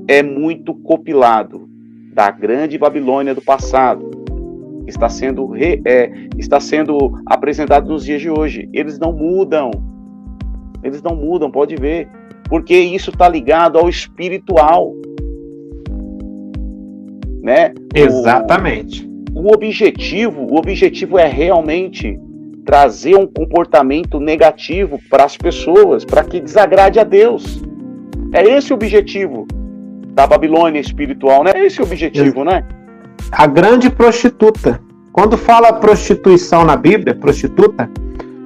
[SPEAKER 3] É muito compilado da grande Babilônia do passado, que está sendo apresentado nos dias de hoje. Eles não mudam, pode ver, porque isso está ligado ao espiritual, né?
[SPEAKER 2] Exatamente.
[SPEAKER 3] O objetivo é realmente trazer um comportamento negativo para as pessoas, para que desagrade a Deus. É esse o objetivo da Babilônia espiritual, né? É esse o objetivo, né?
[SPEAKER 2] A grande prostituta. Quando fala prostituição na Bíblia, prostituta,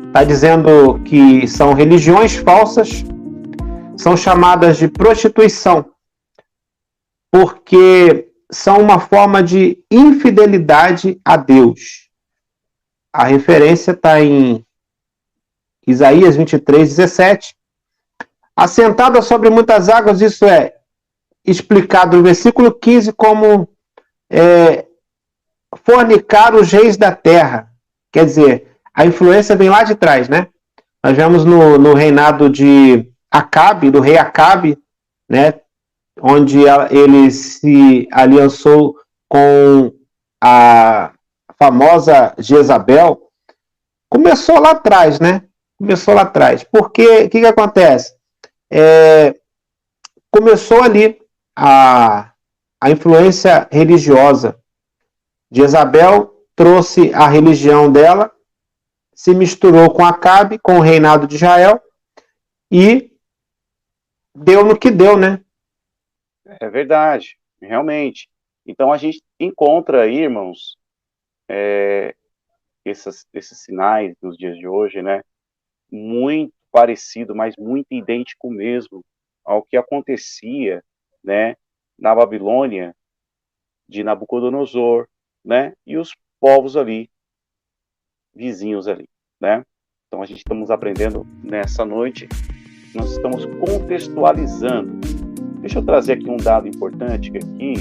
[SPEAKER 2] está dizendo que são religiões falsas, são chamadas de prostituição, porque são uma forma de infidelidade a Deus. A referência está em Isaías 23:17. Assentada sobre muitas águas, isso é explicado no versículo 15 como fornicar os reis da terra. Quer dizer, a influência vem lá de trás, né? Nós vemos no reinado de Acabe, do rei Acabe, né? Onde ele se aliançou com a famosa Jezabel. Começou lá atrás, né? Começou lá atrás. Porque, o que acontece? Começou ali a influência religiosa. Jezabel trouxe a religião dela, se misturou com Acabe, com o reinado de Israel, e deu no que deu, né?
[SPEAKER 3] É verdade, realmente. Então a gente encontra aí, irmãos, esses sinais nos dias de hoje, né? Muito parecido, mas muito idêntico mesmo ao que acontecia, né? Na Babilônia de Nabucodonosor, né? E os povos ali, vizinhos ali, né? Então a gente estamos aprendendo nessa noite, nós estamos contextualizando. Deixa eu trazer aqui um dado importante aqui.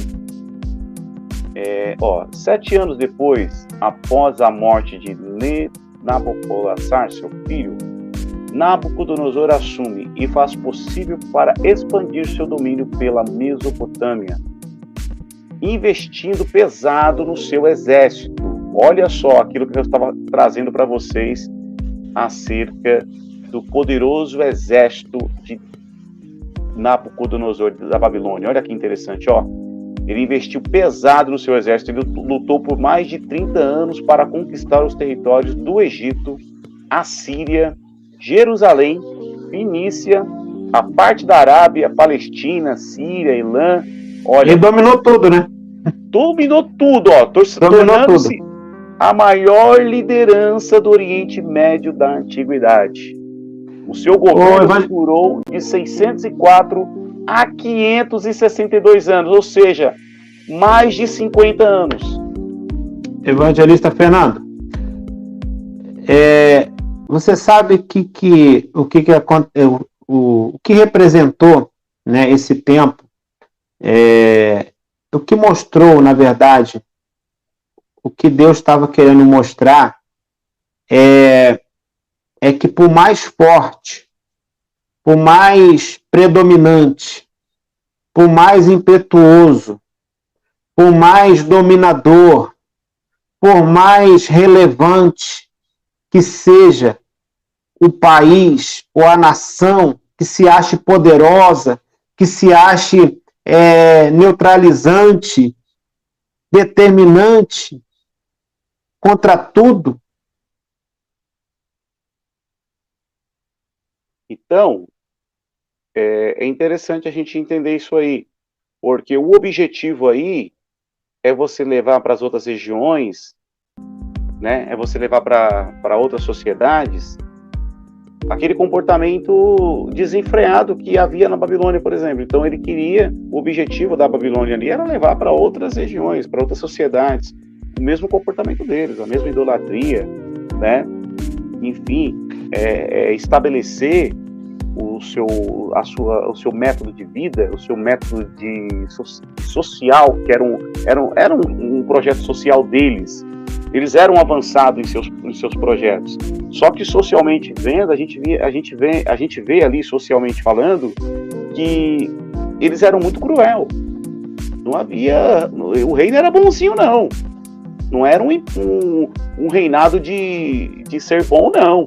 [SPEAKER 3] 7 anos depois, após a morte de Nabopolassar, seu filho, Nabucodonosor assume e faz possível para expandir seu domínio pela Mesopotâmia, investindo pesado no seu exército. Olha só aquilo que eu estava trazendo para vocês acerca do poderoso exército de Nabucodonosor da Babilônia. Olha que interessante, ó. Ele investiu pesado no seu exército, ele lutou por mais de 30 anos para conquistar os territórios do Egito, a Síria, Jerusalém, Fenícia, a parte da Arábia, Palestina, Síria, Ilã. Olha,
[SPEAKER 2] ele dominou tudo, né?
[SPEAKER 3] Dominou tudo, ó, tornando-se a maior liderança do Oriente Médio da Antiguidade. O seu governo durou de 604 a 562 anos, ou seja, mais de 50 anos.
[SPEAKER 2] Evangelista Fernando, você sabe o que representou, né, esse tempo, o que mostrou, na verdade, o que Deus estava querendo mostrar é que por mais forte, por mais predominante, por mais impetuoso, por mais dominador, por mais relevante que seja o país ou a nação que se ache poderosa, que se ache neutralizante, determinante contra tudo.
[SPEAKER 3] Então, é interessante a gente entender isso aí, porque o objetivo aí é você levar para as outras regiões né? É você levar para outras sociedades aquele comportamento desenfreado que havia na Babilônia, por exemplo. Então o objetivo da Babilônia ali era levar para outras regiões, para outras sociedades, o mesmo comportamento deles, a mesma idolatria, né? Enfim, estabelecer o seu método de vida, o seu método social, que era um projeto social deles. Eles eram avançados em seus projetos. Só que socialmente vendo, a gente vê ali, socialmente falando, que eles eram muito cruel. O reino era bonzinho, não. Não era um reinado de ser bom, não.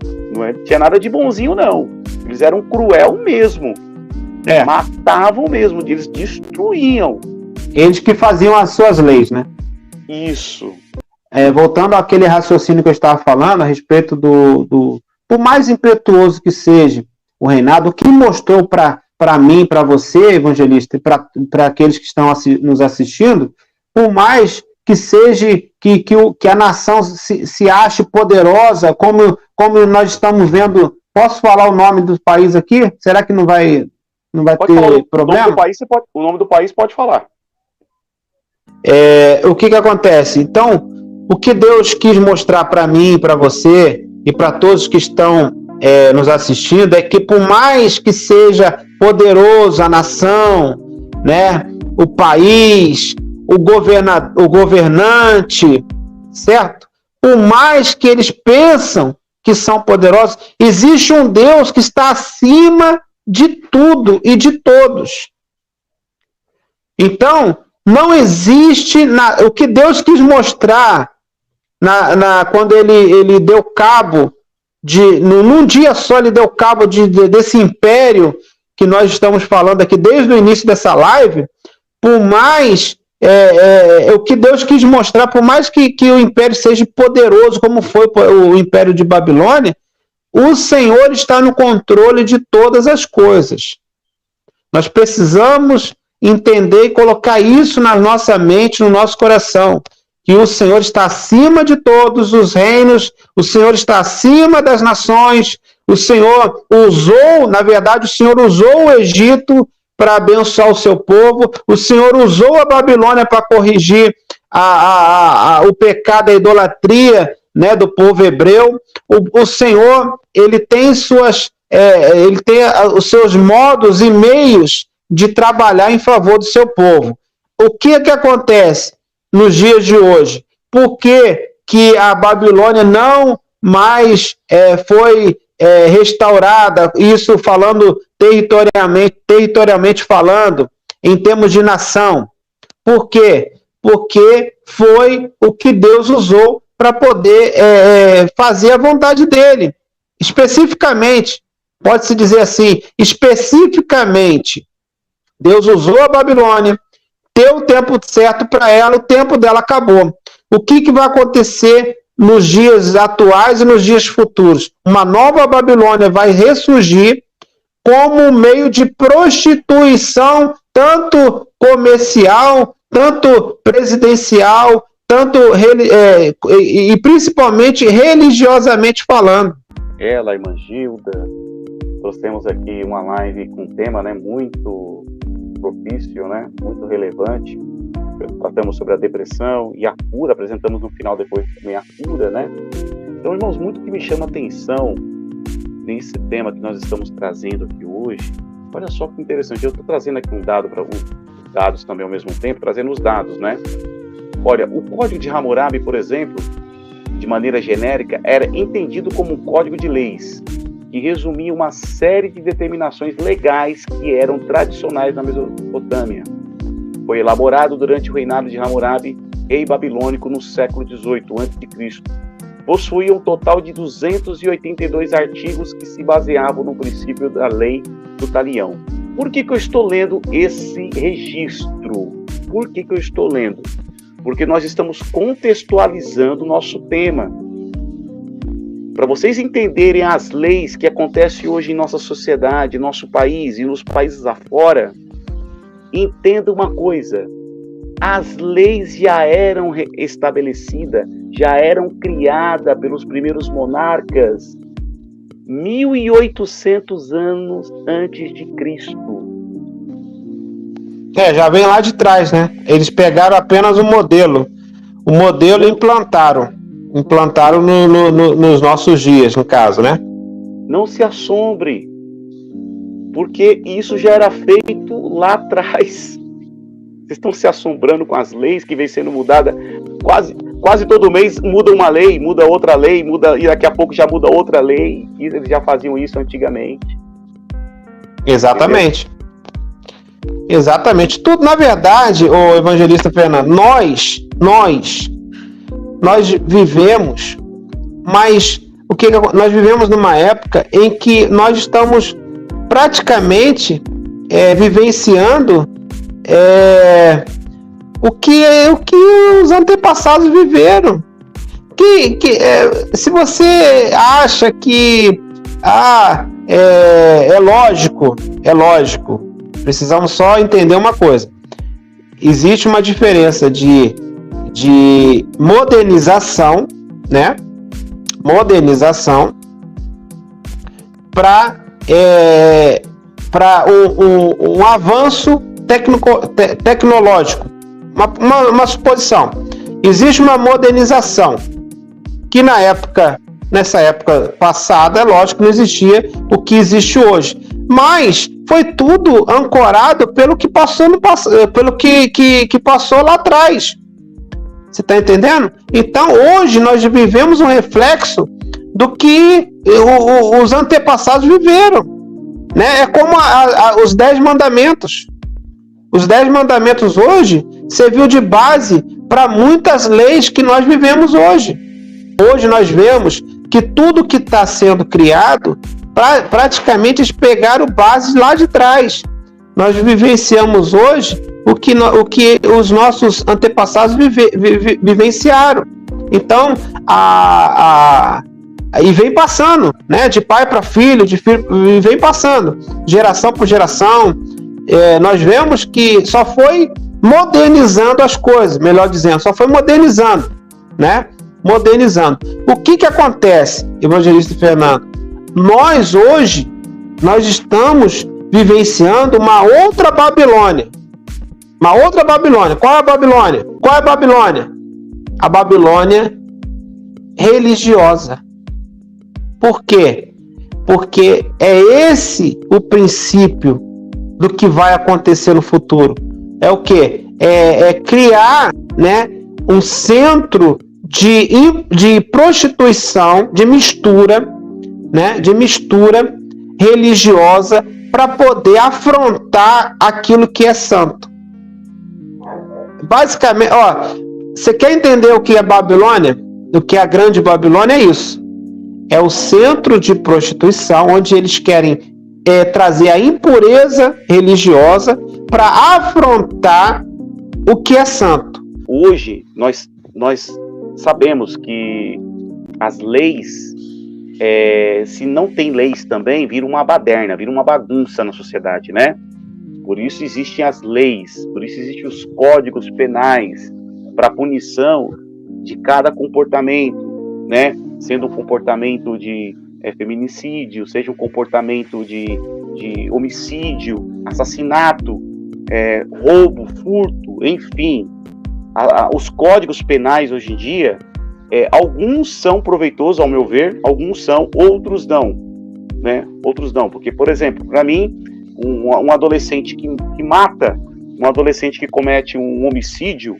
[SPEAKER 3] Tinha nada de bonzinho, não. Eles eram cruel mesmo. Matavam mesmo, eles destruíam.
[SPEAKER 5] Eles que faziam as suas leis, né?
[SPEAKER 3] Isso.
[SPEAKER 5] Voltando àquele raciocínio que eu estava falando a respeito por mais impetuoso que seja o reinado, o que mostrou para mim, para você, evangelista, e para aqueles que estão nos assistindo, por mais que seja que a nação se ache poderosa, como nós estamos vendo. Posso falar o nome do país aqui? Será que não vai ter problema?
[SPEAKER 3] O nome do país pode falar.
[SPEAKER 5] O que acontece? Então, o que Deus quis mostrar para mim, para você e para todos que estão nos assistindo é que por mais que seja poderoso a nação, né, o país, o governante, certo? Por mais que eles pensam que são poderosos, existe um Deus que está acima de tudo e de todos. Então, não existe o que Deus quis mostrar quando ele deu cabo num dia só ele deu cabo desse império que nós estamos falando aqui desde o início dessa live. Por mais o que Deus quis mostrar, por mais que o império seja poderoso, como foi o império de Babilônia, o Senhor está no controle de todas as coisas. Nós precisamos entender e colocar isso na nossa mente, no nosso coração, que o Senhor está acima de todos os reinos, o Senhor está acima das nações, o Senhor usou o Egito para abençoar o seu povo, o Senhor usou a Babilônia para corrigir o pecado, a idolatria, né, do povo hebreu. O Senhor, ele tem os seus modos e meios de trabalhar em favor do seu povo. O que acontece nos dias de hoje? Por que a Babilônia não mais foi restaurada? Isso falando territorialmente falando, em termos de nação. Por quê? Porque foi o que Deus usou para poder fazer a vontade dele. Especificamente, pode-se dizer assim, especificamente, Deus usou a Babilônia, deu o tempo certo para ela, o tempo dela acabou. O que vai acontecer nos dias atuais e nos dias futuros? Uma nova Babilônia vai ressurgir como meio de prostituição, tanto comercial, tanto presidencial, e principalmente religiosamente falando.
[SPEAKER 3] Ela, irmã Gilda, trouxemos aqui uma live com um tema, né, muito propício, né, muito relevante. Tratamos sobre a depressão e a cura, apresentamos no final depois também a cura, né? Então, irmãos, muito que me chama a atenção nesse tema que nós estamos trazendo aqui hoje. Olha só que interessante, eu estou trazendo aqui um dado para dados também ao mesmo tempo, trazendo os dados, né? Olha, o Código de Hammurabi, por exemplo, de maneira genérica, era entendido como um código de leis, que resumia uma série de determinações legais que eram tradicionais na Mesopotâmia. Foi elaborado durante o reinado de Hammurabi, rei babilônico, no século XVIII a.C. Possuía um total de 282 artigos que se baseavam no princípio da lei do talião. Por que eu estou lendo esse registro? Por que eu estou lendo? Porque nós estamos contextualizando o nosso tema. Para vocês entenderem as leis que acontecem hoje em nossa sociedade, nosso país e nos países afora, entenda uma coisa. as leis já eram estabelecidas, já eram criadas pelos primeiros monarcas 1.800 anos antes de Cristo.
[SPEAKER 5] Já vem lá de trás, né? Eles pegaram apenas o modelo e implantaram nos nossos dias, no caso, né?
[SPEAKER 3] Não se assombre, porque isso já era feito lá atrás. Vocês estão se assombrando com as leis que vêm sendo mudadas. Quase todo mês muda uma lei, muda outra lei, e daqui a pouco já muda outra lei. E eles já faziam isso antigamente.
[SPEAKER 5] Exatamente. Entendeu? Exatamente. Tudo, na verdade, o evangelista Fernando, nós vivemos, mas nós vivemos numa época em que nós estamos praticamente vivenciando o que os antepassados viveram. Se você acha que é lógico, precisamos só entender uma coisa. Existe uma diferença de modernização, né? Modernização para um avanço tecnológico. Uma suposição. Existe uma modernização que nessa época passada, é lógico, não existia o que existe hoje. Mas foi tudo ancorado pelo que passou pelo que passou lá atrás. Você está entendendo? Então, hoje nós vivemos um reflexo do que os antepassados viveram, né? É como os 10 mandamentos. Os 10 mandamentos hoje serviu de base para muitas leis que nós vivemos hoje. Hoje nós vemos que tudo que está sendo criado, praticamente eles pegaram base lá de trás. Nós vivenciamos hoje o que os nossos antepassados vivenciaram. Então, e vem passando, né? De pai para filho, e vem passando, geração por geração. Nós vemos que só foi modernizando as coisas, melhor dizendo, só foi modernizando, né? Modernizando. O que acontece, evangelista Fernando? Nós hoje, estamos vivenciando uma outra Babilônia. Uma outra Babilônia. Qual é a Babilônia? A Babilônia religiosa. Por quê? Porque é esse o princípio do que vai acontecer no futuro. É o quê? É criar, né, um centro de prostituição, de mistura, né, religiosa para poder afrontar aquilo que é santo. Basicamente, você quer entender o que é Babilônia? O que é a grande Babilônia é isso. É o centro de prostituição onde eles querem trazer a impureza religiosa para afrontar o que é santo.
[SPEAKER 3] Hoje, nós sabemos que as leis, se não tem leis também, vira uma baderna, vira uma bagunça na sociedade, né? Por isso existem as leis, por isso existem os códigos penais para punição de cada comportamento, né? Sendo um comportamento de feminicídio, seja um comportamento de homicídio, assassinato, roubo, furto, enfim. Os códigos penais hoje em dia, alguns são proveitosos, ao meu ver, alguns são, outros não, né? Outros não, porque, por exemplo, para mim, um adolescente que mata, um adolescente que comete um homicídio,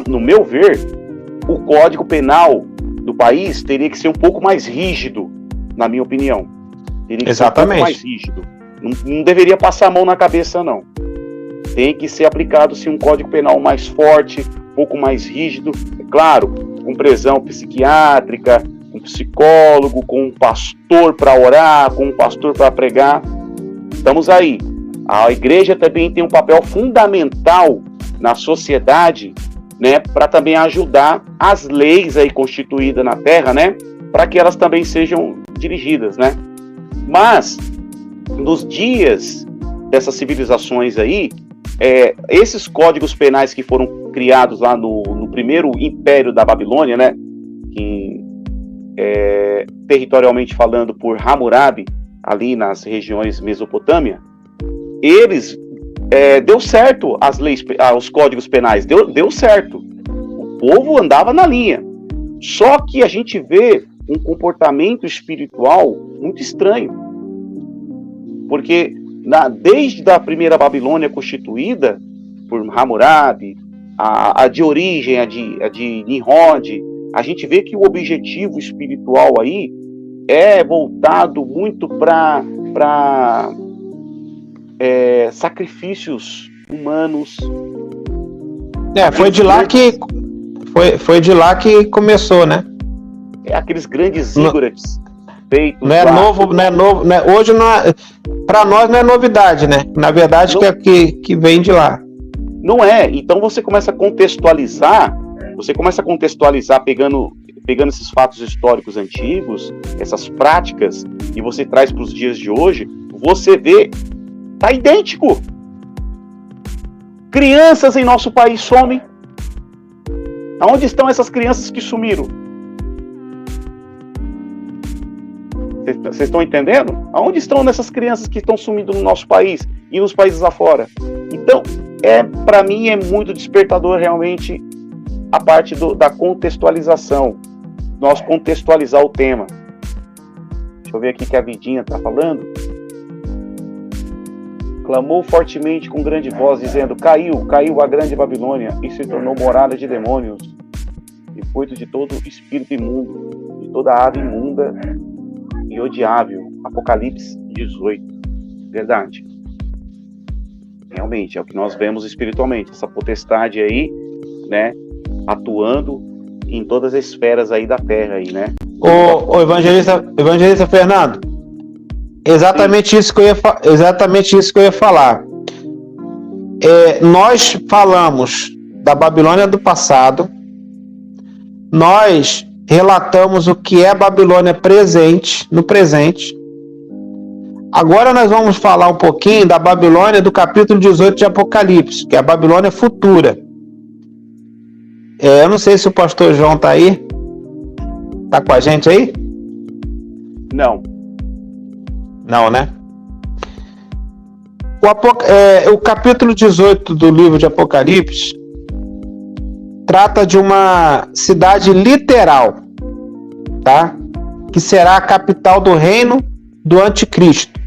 [SPEAKER 3] no meu ver, o código penal do país teria que ser um pouco mais rígido, na minha opinião. Teria que
[SPEAKER 5] Exatamente.
[SPEAKER 3] ser um pouco mais rígido. Não deveria passar a mão na cabeça, não. Tem que ser aplicado, sim, um código penal mais forte, um pouco mais rígido, é claro, com prisão psiquiátrica, com psicólogo, com um pastor para orar, com um pastor para pregar. Estamos aí. A igreja também tem um papel fundamental na sociedade, né, para também ajudar as leis aí constituídas na terra, né, para que elas também sejam dirigidas, né. Mas nos dias dessas civilizações aí, esses códigos penais que foram criados lá no primeiro império da Babilônia, né, que territorialmente falando por Hammurabi, ali nas regiões Mesopotâmia, eles deu certo as leis, os códigos penais, deu certo. O povo andava na linha. Só que a gente vê um comportamento espiritual muito estranho. Porque desde a primeira Babilônia constituída por Hammurabi, a de origem, a de Nimrod, a gente vê que o objetivo espiritual aí é voltado muito para sacrifícios humanos.
[SPEAKER 5] Foi de lá que começou, né?
[SPEAKER 3] Aqueles grandes ígoras feitos.
[SPEAKER 5] Não é novo. Hoje para nós não é novidade, né? Na verdade, não, que vem de lá.
[SPEAKER 3] Não é. Então você começa a contextualizar pegando esses fatos históricos antigos, essas práticas, e você traz para os dias de hoje, você vê, tá idêntico. Crianças em nosso país somem. Aonde estão essas crianças que sumiram? Vocês estão entendendo? Aonde estão essas crianças que estão sumindo no nosso país e nos países afora? Então, para mim é muito despertador realmente a parte da contextualização. Nós contextualizar o tema. Deixa eu ver aqui que a Vidinha está falando. Clamou fortemente com grande voz, dizendo: caiu a grande Babilônia e se tornou morada de demônios e foito de todo espírito imundo, de toda ave imunda e odiável. Apocalipse 18. Verdade. Realmente, é o que nós vemos espiritualmente. Essa potestade aí, né, atuando em todas as esferas aí da terra aí, né?
[SPEAKER 5] O evangelista Fernando, exatamente isso que eu ia falar. Nós falamos da Babilônia do passado, nós relatamos o que é a Babilônia no presente. Agora nós vamos falar um pouquinho da Babilônia do capítulo 18 de Apocalipse, que é a Babilônia futura. Eu não sei se o pastor João está aí. Está com a gente aí?
[SPEAKER 3] Não.
[SPEAKER 5] Não, né? O capítulo 18 do livro de Apocalipse trata de uma cidade literal, tá? Que será a capital do reino do anticristo.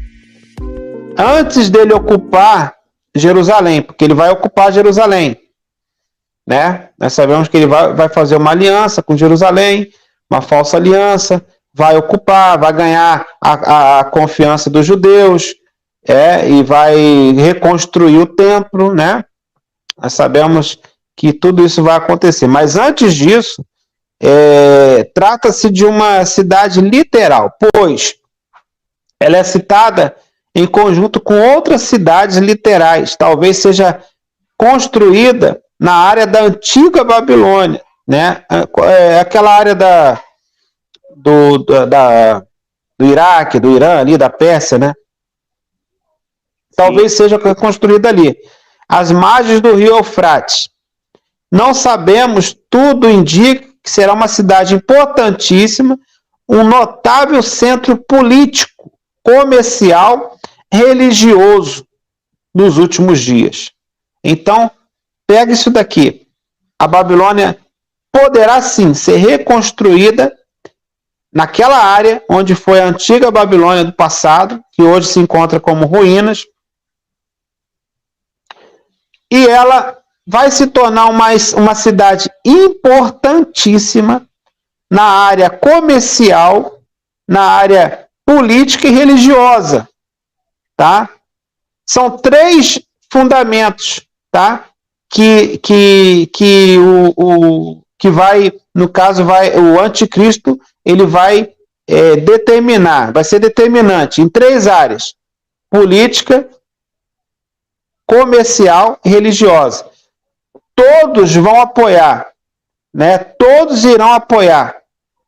[SPEAKER 5] Antes dele ocupar Jerusalém, porque ele vai ocupar Jerusalém, né? Nós sabemos que ele vai fazer uma aliança com Jerusalém, uma falsa aliança, vai ocupar, vai ganhar a confiança dos judeus, e vai reconstruir o templo, né? Nós sabemos que tudo isso vai acontecer. Mas antes disso, trata-se de uma cidade literal, pois ela é citada em conjunto com outras cidades literais, talvez seja construída na área da antiga Babilônia, né? Aquela área do Iraque, do Irã, ali, da Pérsia, né? Talvez seja construída ali. As margens do rio Eufrates. Não sabemos, tudo indica que será uma cidade importantíssima, um notável centro político, comercial, religioso nos últimos dias. Então, pega isso daqui. A Babilônia poderá sim ser reconstruída naquela área onde foi a antiga Babilônia do passado, que hoje se encontra como ruínas, e ela vai se tornar uma cidade importantíssima na área comercial, na área política e religiosa, tá? São 3 fundamentos, tá? Que vai, no caso, o anticristo, ele vai determinar, vai ser determinante em 3 áreas: política, comercial e religiosa. Todos vão apoiar, né? Todos irão apoiar.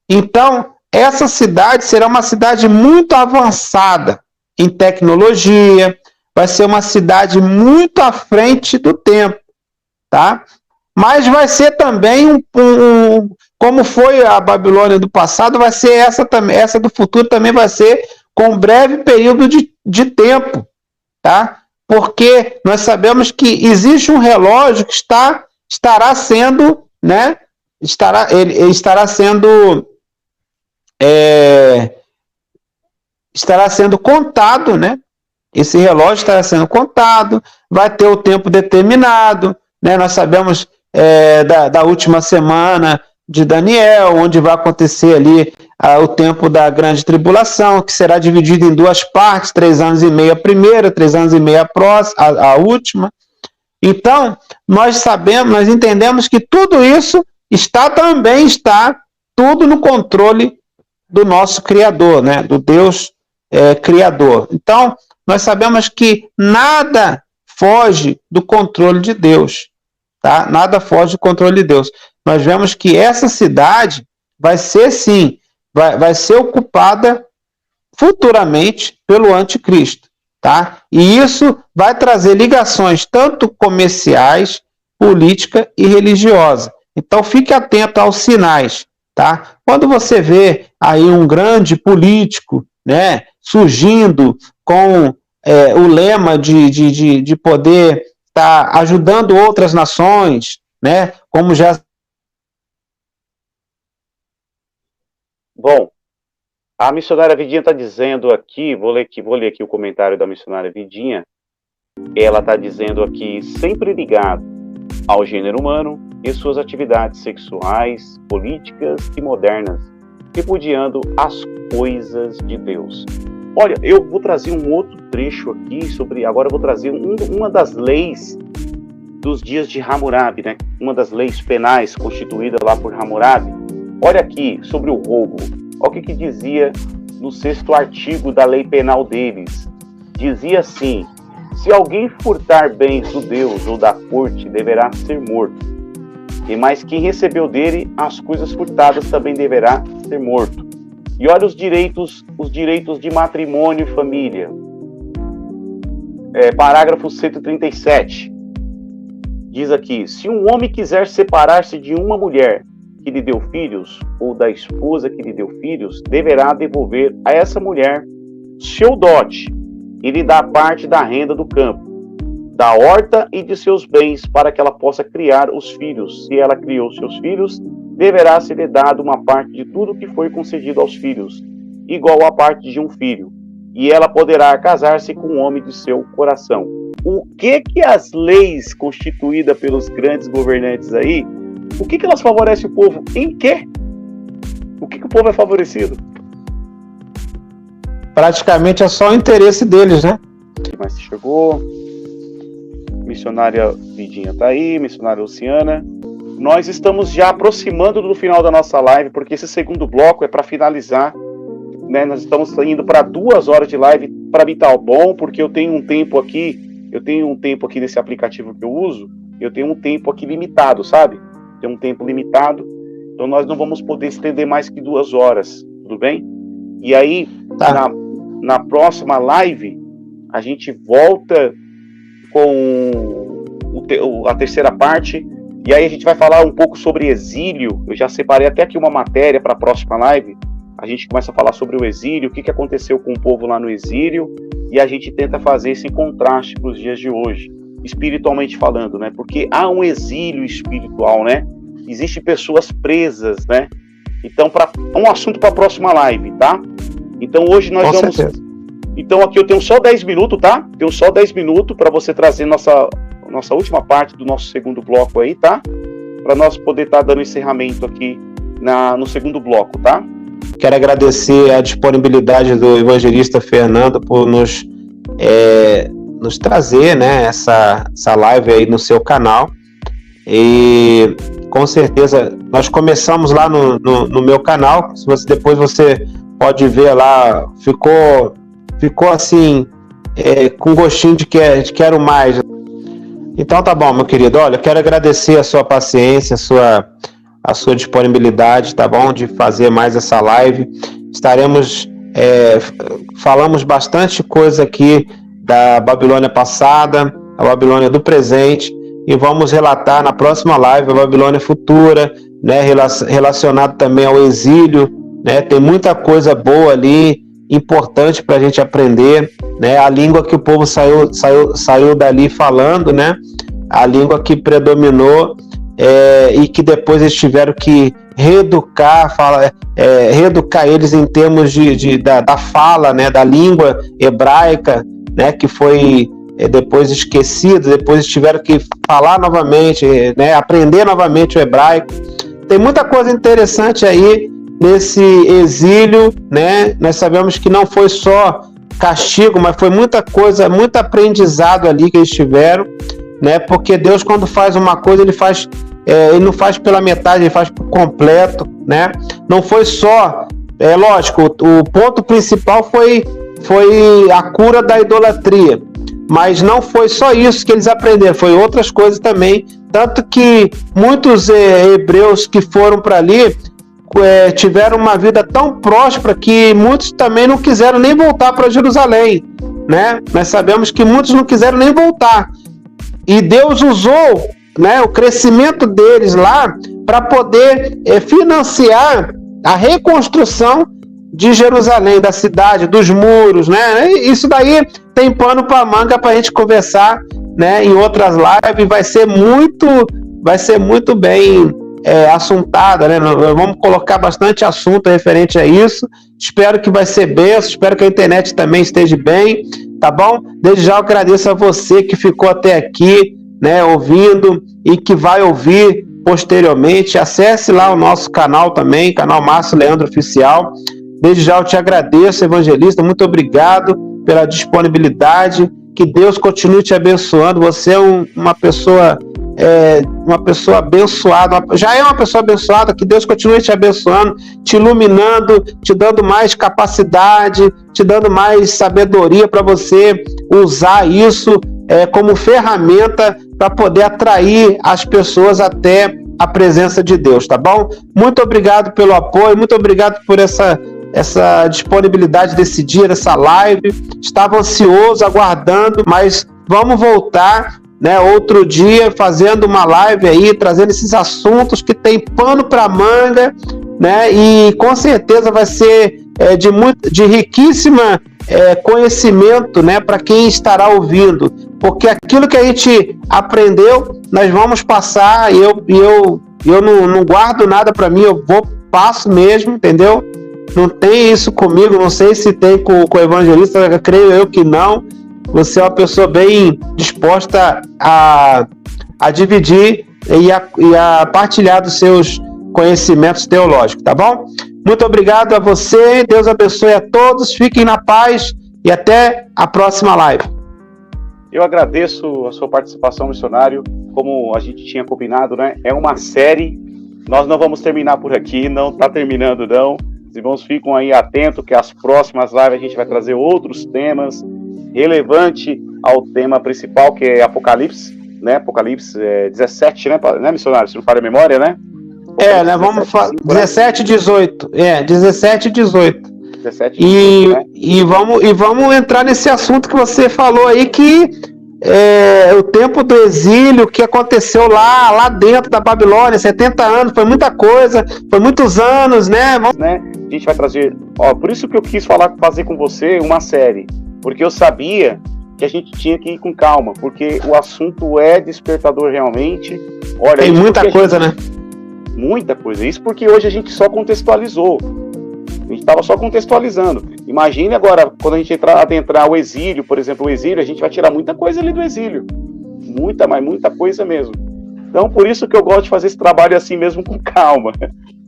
[SPEAKER 5] Então, essa cidade será uma cidade muito avançada em tecnologia, vai ser uma cidade muito à frente do tempo, tá? Mas vai ser também como foi a Babilônia do passado, vai ser essa também, essa do futuro também vai ser com um breve período de tempo, tá? Porque nós sabemos que existe um relógio que estará sendo, né? Ele estará sendo contado, né? Esse relógio estará sendo contado, vai ter o tempo determinado, né? Nós sabemos da última semana de Daniel, onde vai acontecer ali o tempo da grande tribulação, que será dividido em duas partes, 3 anos e meio a primeira, 3 anos e meio a última. Então, nós entendemos que tudo isso está tudo no controle do nosso Criador, né? Do Deus Criador. Então, nós sabemos que nada foge do controle de Deus, tá? Nada foge do controle de Deus. Nós vemos que essa cidade vai ser, sim, vai ser ocupada futuramente pelo anticristo, tá? E isso vai trazer ligações tanto comerciais, política e religiosa. Então, fique atento aos sinais, tá? Quando você vê aí um grande político, né, surgindo com o lema de poder estar ajudando outras nações, né, como já...
[SPEAKER 3] Bom, a missionária Vidinha está dizendo aqui, vou ler aqui o comentário da missionária Vidinha. Ela está dizendo aqui, sempre ligado ao gênero humano e suas atividades sexuais, políticas e modernas, repudiando as coisas de Deus. Olha, eu vou trazer um outro trecho aqui agora eu vou trazer uma das leis dos dias de Hammurabi, né? Uma das leis penais constituída lá por Hammurabi. Olha aqui, sobre o roubo. Olha o que dizia no 6º artigo da lei penal deles. Dizia assim: se alguém furtar bens do Deus ou da corte, deverá ser morto. E mais quem recebeu dele as coisas furtadas também deverá ser morto. E olha os direitos de matrimônio e família. Parágrafo 137. Diz aqui: se um homem quiser separar-se de uma mulher que lhe deu filhos, ou da esposa que lhe deu filhos, deverá devolver a essa mulher seu dote e lhe dar parte da renda do campo, da horta e de seus bens, para que ela possa criar os filhos. Se ela criou seus filhos, deverá ser dado uma parte de tudo que foi concedido aos filhos, igual à parte de um filho, e ela poderá casar-se com um homem de seu coração. O que as leis constituídas pelos grandes governantes aí, o que elas favorecem o povo? Em quê? O que o povo é favorecido?
[SPEAKER 5] Praticamente é só o interesse deles, né?
[SPEAKER 3] Mas chegou. Missionária Vidinha tá aí, missionária Luciana. Nós estamos já aproximando do final da nossa live, porque esse segundo bloco é para finalizar, né? Nós estamos indo para 2 horas de live. Para mim tá bom, porque eu tenho um tempo aqui nesse aplicativo que eu uso, eu tenho um tempo aqui limitado, sabe? Tem um tempo limitado, então nós não vamos poder estender mais que 2 horas, tudo bem? E aí,
[SPEAKER 5] tá.
[SPEAKER 3] na próxima live, a gente volta com a terceira parte, e aí a gente vai falar um pouco sobre exílio. Eu já separei até aqui uma matéria para a próxima live. A gente começa a falar sobre o exílio, o que aconteceu com o povo lá no exílio, e a gente tenta fazer esse contraste para os dias de hoje, espiritualmente falando, né? Porque há um exílio espiritual, né? Existem pessoas presas, né? Então, um assunto para a próxima live, tá? Então, hoje nós vamos...
[SPEAKER 5] certeza.
[SPEAKER 3] Então, aqui eu tenho só 10 minutos, tá? Tenho só 10 minutos para você trazer nossa última parte do nosso segundo bloco aí, tá? Para nós poder estar dando encerramento aqui no segundo bloco, tá?
[SPEAKER 5] Quero agradecer a disponibilidade do evangelista Fernando por nos trazer, né, essa live aí no seu canal. E com certeza nós começamos lá no meu canal. Depois você pode ver lá, ficou assim, com gostinho de quero mais. Então tá bom, meu querido. Olha, eu quero agradecer a sua paciência, a sua disponibilidade, tá bom? De fazer mais essa live. Falamos bastante coisa aqui da Babilônia passada, a Babilônia do presente, e vamos relatar na próxima live a Babilônia futura, né, relacionado também ao exílio, né, tem muita coisa boa ali, importante para a gente aprender, né, a língua que o povo saiu dali falando, né, a língua que predominou, e que depois eles tiveram que reeducar eles em termos da fala, né, da língua hebraica, né, que foi depois esquecido, depois eles tiveram que falar novamente, né, aprender novamente o hebraico. Tem muita coisa interessante aí nesse exílio, né? Nós sabemos que não foi só castigo, mas foi muita coisa, muito aprendizado ali que eles tiveram, né? Porque Deus, quando faz uma coisa, ele não faz pela metade, ele faz por completo, né? Não foi só, lógico, o ponto principal foi a cura da idolatria, mas não foi só isso que eles aprenderam, foi outras coisas também, tanto que muitos hebreus que foram para ali tiveram uma vida tão próspera que muitos também não quiseram nem voltar para Jerusalém, né? Nós sabemos que muitos não quiseram nem voltar, e Deus usou, né, o crescimento deles lá para poder financiar a reconstrução de Jerusalém, da cidade, dos muros, né? Isso daí tem pano para manga para a gente conversar, né, em outras lives, vai ser muito bem assuntada, né? Vamos colocar bastante assunto referente a isso. Espero que vai ser benção, espero que a internet também esteja bem, tá bom? Desde já eu agradeço a você que ficou até aqui, né, ouvindo, e que vai ouvir posteriormente. Acesse lá o nosso canal também, canal Márcio Leandro Oficial. Desde já eu te agradeço, evangelista, muito obrigado pela disponibilidade, que Deus continue te abençoando. Você é uma pessoa abençoada, já é uma pessoa abençoada, que Deus continue te abençoando, te iluminando, te dando mais capacidade, te dando mais sabedoria para você usar isso como ferramenta para poder atrair as pessoas até a presença de Deus, tá bom? Muito obrigado pelo apoio, muito obrigado por essa disponibilidade desse dia, dessa live. Estava ansioso, aguardando, mas vamos voltar, né, outro dia, fazendo uma live aí, trazendo esses assuntos que tem pano para manga, né, e com certeza vai ser de riquíssima conhecimento, né, para quem estará ouvindo, porque aquilo que a gente aprendeu, nós vamos passar, e eu não guardo nada para mim, passo mesmo, entendeu? Não tem isso comigo, não sei se tem com o evangelista, creio eu que não. Você é uma pessoa bem disposta a dividir e a partilhar dos seus conhecimentos teológicos, tá bom? Muito obrigado a você, Deus abençoe a todos, fiquem na paz e até a próxima live.
[SPEAKER 3] Eu agradeço a sua participação, missionário, como a gente tinha combinado, né? É uma série, nós não vamos terminar por aqui, não está terminando não. Os irmãos ficam aí atentos que as próximas lives a gente vai trazer outros temas relevantes ao tema principal, que é Apocalipse, né? Apocalipse 17, né, missionário? Se não falha a memória, né?
[SPEAKER 5] Né? Vamos falar 17 e 18. 17 e 18.
[SPEAKER 3] 17 e 18, né?
[SPEAKER 5] E vamos entrar nesse assunto que você falou aí, que o tempo do exílio, que aconteceu lá dentro da Babilônia, 70 anos, foi muita coisa, foi muitos anos, né?
[SPEAKER 3] A gente vai trazer, por isso que eu quis fazer com você uma série, porque eu sabia que a gente tinha que ir com calma, porque o assunto é despertador realmente. Olha, tem muita coisa, né? Muita coisa, isso porque hoje a gente só contextualizou, a gente estava só contextualizando. Imagine agora, quando a gente adentrar o exílio, por exemplo, o exílio, a gente vai tirar muita coisa ali do exílio, muita coisa mesmo. Então, por isso que eu gosto de fazer esse trabalho assim mesmo, com calma.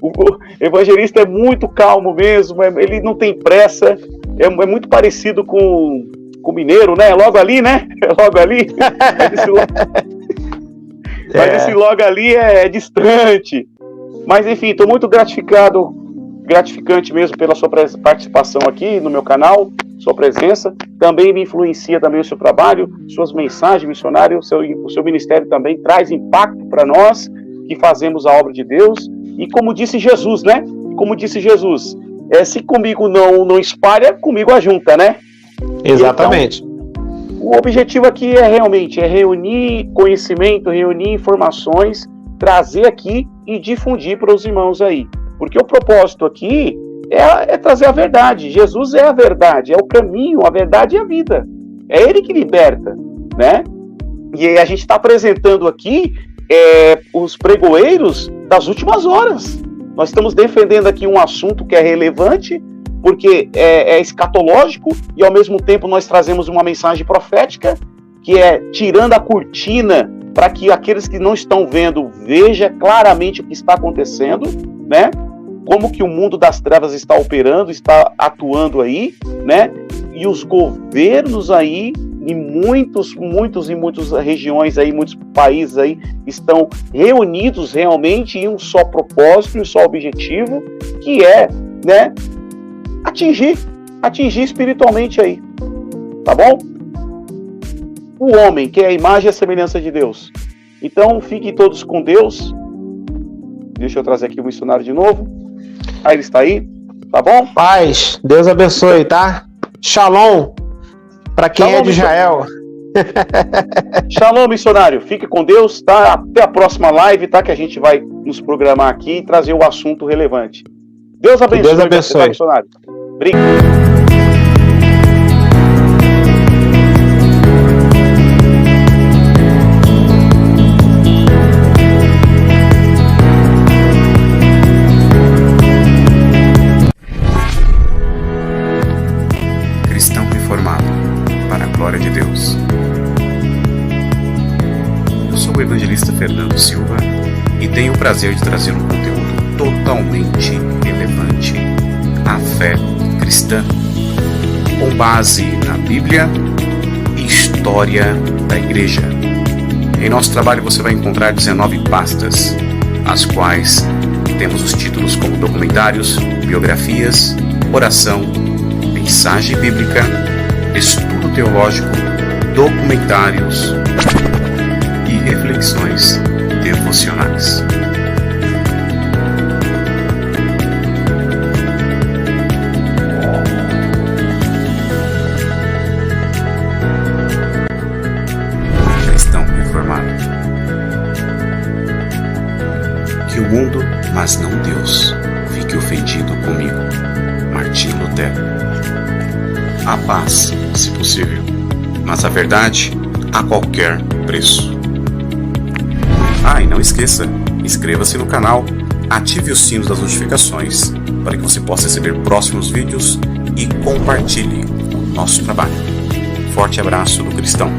[SPEAKER 3] O evangelista é muito calmo mesmo, ele não tem pressa, é muito parecido com o mineiro, né? Logo ali, né? Logo ali. Mas esse logo ali é distante. Mas, enfim, estou muito gratificante mesmo pela sua participação aqui no meu canal, sua presença. Também me influencia também o seu trabalho, suas mensagens, missionário, o seu ministério também traz impacto para nós que fazemos a obra de Deus. E como disse Jesus, né? Como disse Jesus, se comigo não espalha, comigo ajunta, né?
[SPEAKER 5] Exatamente.
[SPEAKER 3] O objetivo aqui é realmente reunir conhecimento, reunir informações, trazer aqui e difundir para os irmãos aí. Porque o propósito aqui é trazer a verdade. Jesus é a verdade, é o caminho, a verdade e a vida. É Ele que liberta, né? E aí a gente está apresentando aqui os pregoeiros das últimas horas. Nós estamos defendendo aqui um assunto que é relevante, porque é escatológico, e ao mesmo tempo nós trazemos uma mensagem profética, que é tirando a cortina para que aqueles que não estão vendo vejam claramente o que está acontecendo, né? Como que o mundo das trevas está operando, está atuando aí, né? E os governos aí, em muitas regiões aí, muitos países aí, estão reunidos realmente em um só propósito, em um só objetivo, que é, né, atingir espiritualmente aí, tá bom? O homem, que é a imagem e a semelhança de Deus. Então, fiquem todos com Deus. Deixa eu trazer aqui o missionário de novo. Aí ele está aí, tá bom?
[SPEAKER 5] Paz, Deus abençoe, tá? Shalom, para quem é de Israel.
[SPEAKER 3] Shalom, missionário. Fique com Deus, tá? Até a próxima live, tá? Que a gente vai nos programar aqui e trazer o assunto relevante. Deus abençoe.
[SPEAKER 5] Deus abençoe.
[SPEAKER 3] Tá, missionário? Obrigado.
[SPEAKER 4] Cristão reformado, para a glória de Deus. Eu sou o evangelista Fernando Silva e tenho o prazer de trazer um conteúdo totalmente relevante à fé cristã, com base na Bíblia e história da Igreja. Em nosso trabalho você vai encontrar 19 pastas, as quais temos os títulos como documentários, biografias, oração, mensagem bíblica, estudo teológico, documentários e reflexões devocionais. Cristão reformado. Que o mundo, mas não Deus, fique ofendido comigo. Martim Lutero. A paz, se possível, mas a verdade a qualquer preço. Ah, e não esqueça, inscreva-se no canal, ative o sino das notificações para que você possa receber próximos vídeos e compartilhe o nosso trabalho. Forte abraço do cristão.